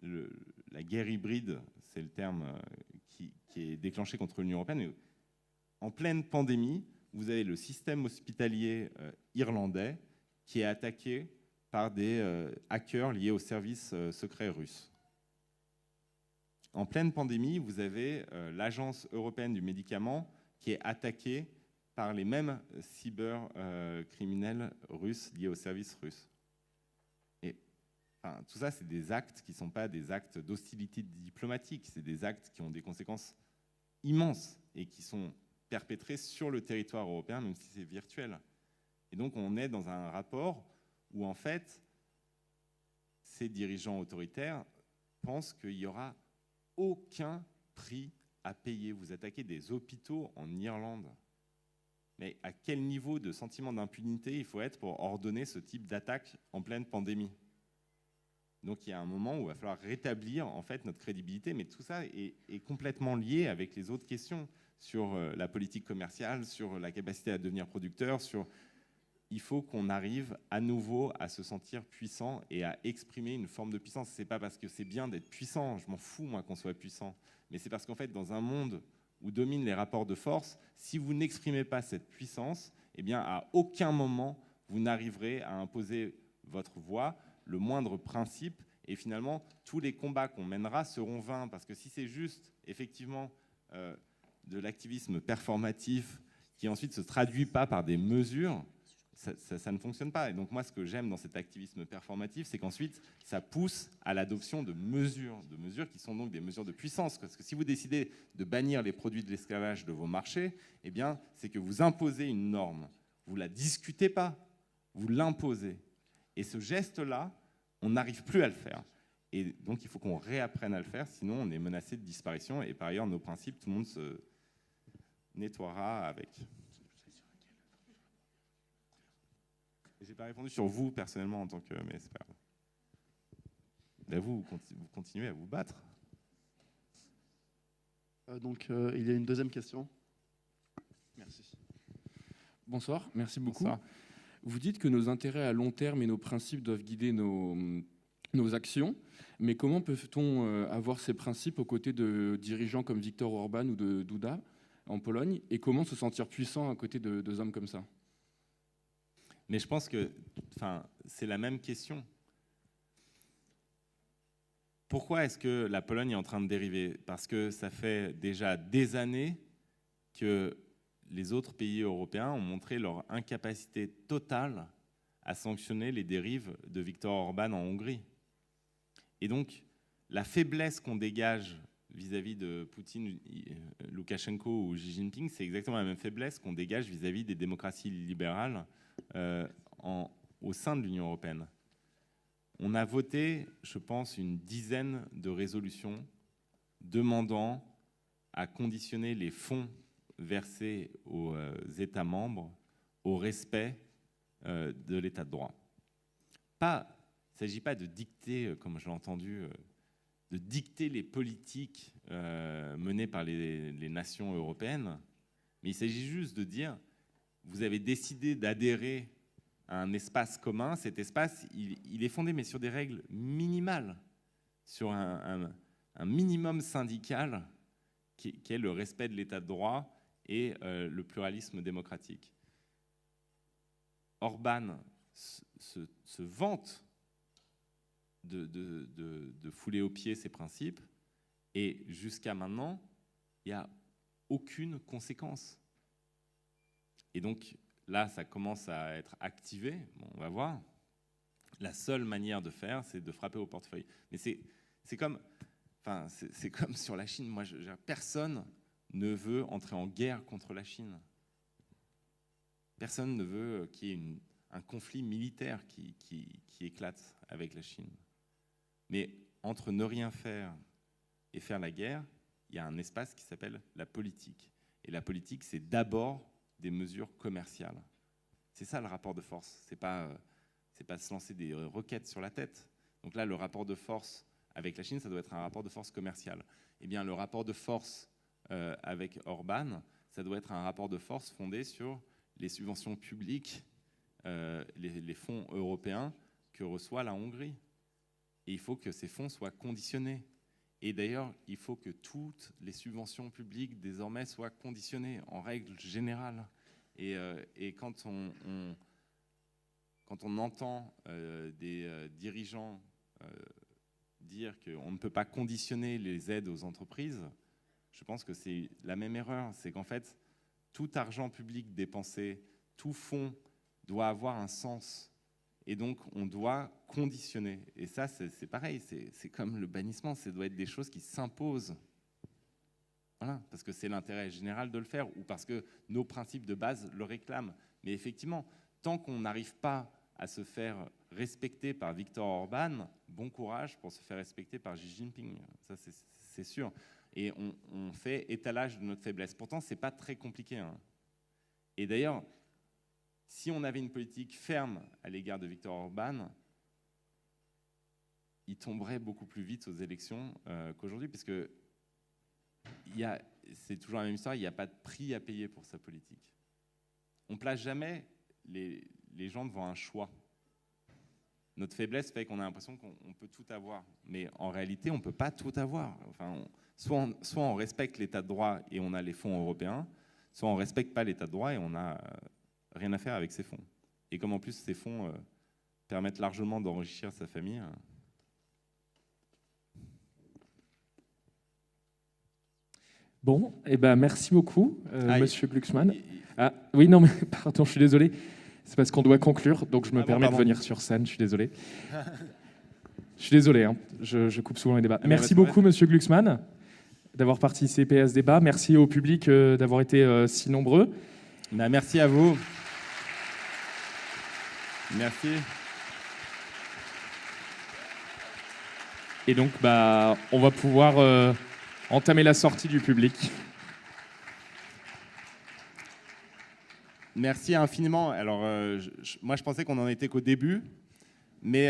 la guerre hybride, c'est le terme qui est déclenché contre l'Union européenne. En pleine pandémie, vous avez le système hospitalier irlandais qui est attaqué par des hackers liés aux services secrets russes. En pleine pandémie, vous avez l'Agence européenne du médicament qui est attaquée par les mêmes cybercriminels russes liés aux services russes. Et enfin, tout ça, c'est des actes qui ne sont pas des actes d'hostilité diplomatique, c'est des actes qui ont des conséquences immenses. et qui sont perpétrés sur le territoire européen, même si c'est virtuel. Et donc on est dans un rapport où en fait, ces dirigeants autoritaires pensent qu'il n'y aura aucun prix à payer. Vous attaquez des hôpitaux en Irlande. Mais à quel niveau de sentiment d'impunité il faut être pour ordonner ce type d'attaque en pleine pandémie? Donc il y a un moment où il va falloir rétablir en fait notre crédibilité, mais tout ça est complètement lié avec les autres questions sur la politique commerciale, sur la capacité à devenir producteur, il faut qu'on arrive à nouveau à se sentir puissant et à exprimer une forme de puissance. C'est pas parce que c'est bien d'être puissant, je m'en fous moi qu'on soit puissant, mais c'est parce qu'en fait dans un monde où dominent les rapports de force, si vous n'exprimez pas cette puissance, eh bien à aucun moment vous n'arriverez à imposer votre voix, le moindre principe, et finalement tous les combats qu'on mènera seront vains, parce que si c'est juste effectivement de l'activisme performatif qui ensuite se traduit pas par des mesures, ça ne fonctionne pas. Et donc moi, ce que j'aime dans cet activisme performatif, c'est qu'ensuite, ça pousse à l'adoption de mesures qui sont donc des mesures de puissance. Parce que si vous décidez de bannir les produits de l'esclavage de vos marchés, eh bien, c'est que vous imposez une norme. Vous ne la discutez pas, vous l'imposez. Et ce geste-là, on n'arrive plus à le faire. Et donc, il faut qu'on réapprenne à le faire, sinon on est menacé de disparition. Et par ailleurs, nos principes, tout le monde se nettoiera avec. J'ai pas répondu sur vous personnellement en tant que, mais c'est pas grave. Là, vous continuez à vous battre. Il y a une deuxième question. Merci. Bonsoir, merci beaucoup. Bonsoir. Vous dites que nos intérêts à long terme et nos principes doivent guider nos actions, mais comment peut-on avoir ces principes aux côtés de dirigeants comme Viktor Orban ou de Duda en Pologne, et comment se sentir puissant à côté de hommes comme ça? Mais je pense que c'est la même question. Pourquoi est-ce que la Pologne est en train de dériver? Parce que ça fait déjà des années que les autres pays européens ont montré leur incapacité totale à sanctionner les dérives de Viktor Orban en Hongrie. Et donc, la faiblesse qu'on dégage vis-à-vis de Poutine, Loukachenko ou Xi Jinping, c'est exactement la même faiblesse qu'on dégage vis-à-vis des démocraties libérales au sein de l'Union européenne. On a voté, je pense, une dizaine de résolutions demandant à conditionner les fonds versés aux États membres au respect de l'État de droit. Il ne s'agit pas de dicter, comme je l'ai entendu, de dicter les politiques menées par les nations européennes, mais il s'agit juste de dire, vous avez décidé d'adhérer à un espace commun, cet espace, il est fondé mais sur des règles minimales, sur un minimum syndical qui est le respect de l'état de droit et le pluralisme démocratique. Orban se vante de fouler aux pieds ces principes, et jusqu'à maintenant, il n'y a aucune conséquence. Et donc là, ça commence à être activé, bon, on va voir. La seule manière de faire, c'est de frapper au portefeuille. Mais c'est comme sur la Chine. Moi, personne ne veut entrer en guerre contre la Chine. Personne ne veut qu'il y ait un conflit militaire qui éclate avec la Chine. Mais entre ne rien faire et faire la guerre, il y a un espace qui s'appelle la politique. Et la politique, c'est d'abord des mesures commerciales. C'est ça le rapport de force. C'est pas se lancer des roquettes sur la tête. Donc là, le rapport de force avec la Chine, ça doit être un rapport de force commercial. Eh bien, le rapport de force avec Orban, ça doit être un rapport de force fondé sur les subventions publiques, les fonds européens que reçoit la Hongrie. Et il faut que ces fonds soient conditionnés. Et d'ailleurs, il faut que toutes les subventions publiques désormais soient conditionnées en règle générale. Et quand on entend des dirigeants dire qu'on ne peut pas conditionner les aides aux entreprises, je pense que c'est la même erreur. C'est qu'en fait, tout argent public dépensé, tout fonds doit avoir un sens. Et donc, on doit conditionner. Et ça, c'est pareil, c'est comme le bannissement, ça doit être des choses qui s'imposent. Voilà, parce que c'est l'intérêt général de le faire ou parce que nos principes de base le réclament. Mais effectivement, tant qu'on n'arrive pas à se faire respecter par Viktor Orban, bon courage pour se faire respecter par Xi Jinping. Ça, c'est sûr. Et on fait étalage de notre faiblesse. Pourtant, ce n'est pas très compliqué. Hein. Et d'ailleurs, si on avait une politique ferme à l'égard de Viktor Orban, il tomberait beaucoup plus vite aux élections qu'aujourd'hui, puisque c'est toujours la même histoire, il n'y a pas de prix à payer pour sa politique. On ne place jamais les gens devant un choix. Notre faiblesse fait qu'on a l'impression qu'on peut tout avoir. Mais en réalité, on ne peut pas tout avoir. Enfin, soit on respecte l'état de droit et on a les fonds européens, soit on ne respecte pas l'état de droit et on n'a rien à faire avec ces fonds. Et comme en plus ces fonds permettent largement d'enrichir sa famille... Bon, eh ben merci beaucoup, Monsieur Glucksmann. Ah, oui, non, mais pardon, je suis désolé. C'est parce qu'on doit conclure, donc je me permets de venir sur scène, je suis désolé. Je suis désolé, hein, je coupe souvent les débats. Merci beaucoup, Monsieur Glucksmann, d'avoir participé à ce débat. Merci au public d'avoir été si nombreux. Merci à vous. Merci. Et donc, on va pouvoir entamer la sortie du public. Merci infiniment. Alors, moi, je pensais qu'on n'en était qu'au début, mais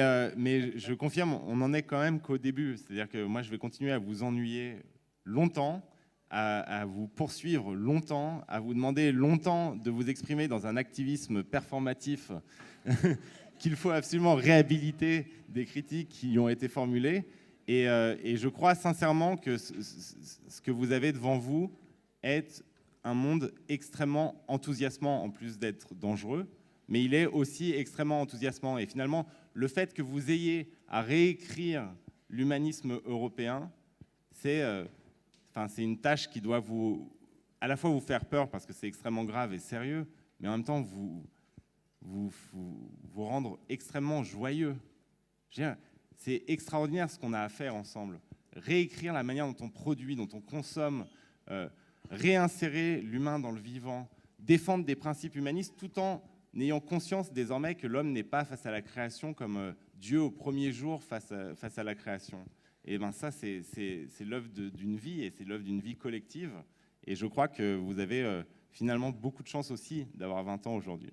je confirme, on n'en est quand même qu'au début. C'est-à-dire que moi, je vais continuer à vous ennuyer longtemps, à vous poursuivre longtemps, à vous demander longtemps de vous exprimer dans un activisme performatif qu'il faut absolument réhabiliter des critiques qui ont été formulées. Et je crois sincèrement que ce que vous avez devant vous est un monde extrêmement enthousiasmant, en plus d'être dangereux, mais il est aussi extrêmement enthousiasmant. Et finalement, le fait que vous ayez à réécrire l'humanisme européen, c'est une tâche qui doit à la fois vous faire peur parce que c'est extrêmement grave et sérieux, mais en même temps vous rendre extrêmement joyeux. C'est extraordinaire ce qu'on a à faire ensemble. Réécrire la manière dont on produit, dont on consomme, réinsérer l'humain dans le vivant, défendre des principes humanistes tout en ayant conscience désormais que l'homme n'est pas face à la création comme Dieu au premier jour face à la création. Et ça, c'est l'œuvre d'une vie et c'est l'œuvre d'une vie collective. Et je crois que vous avez finalement beaucoup de chance aussi d'avoir 20 ans aujourd'hui.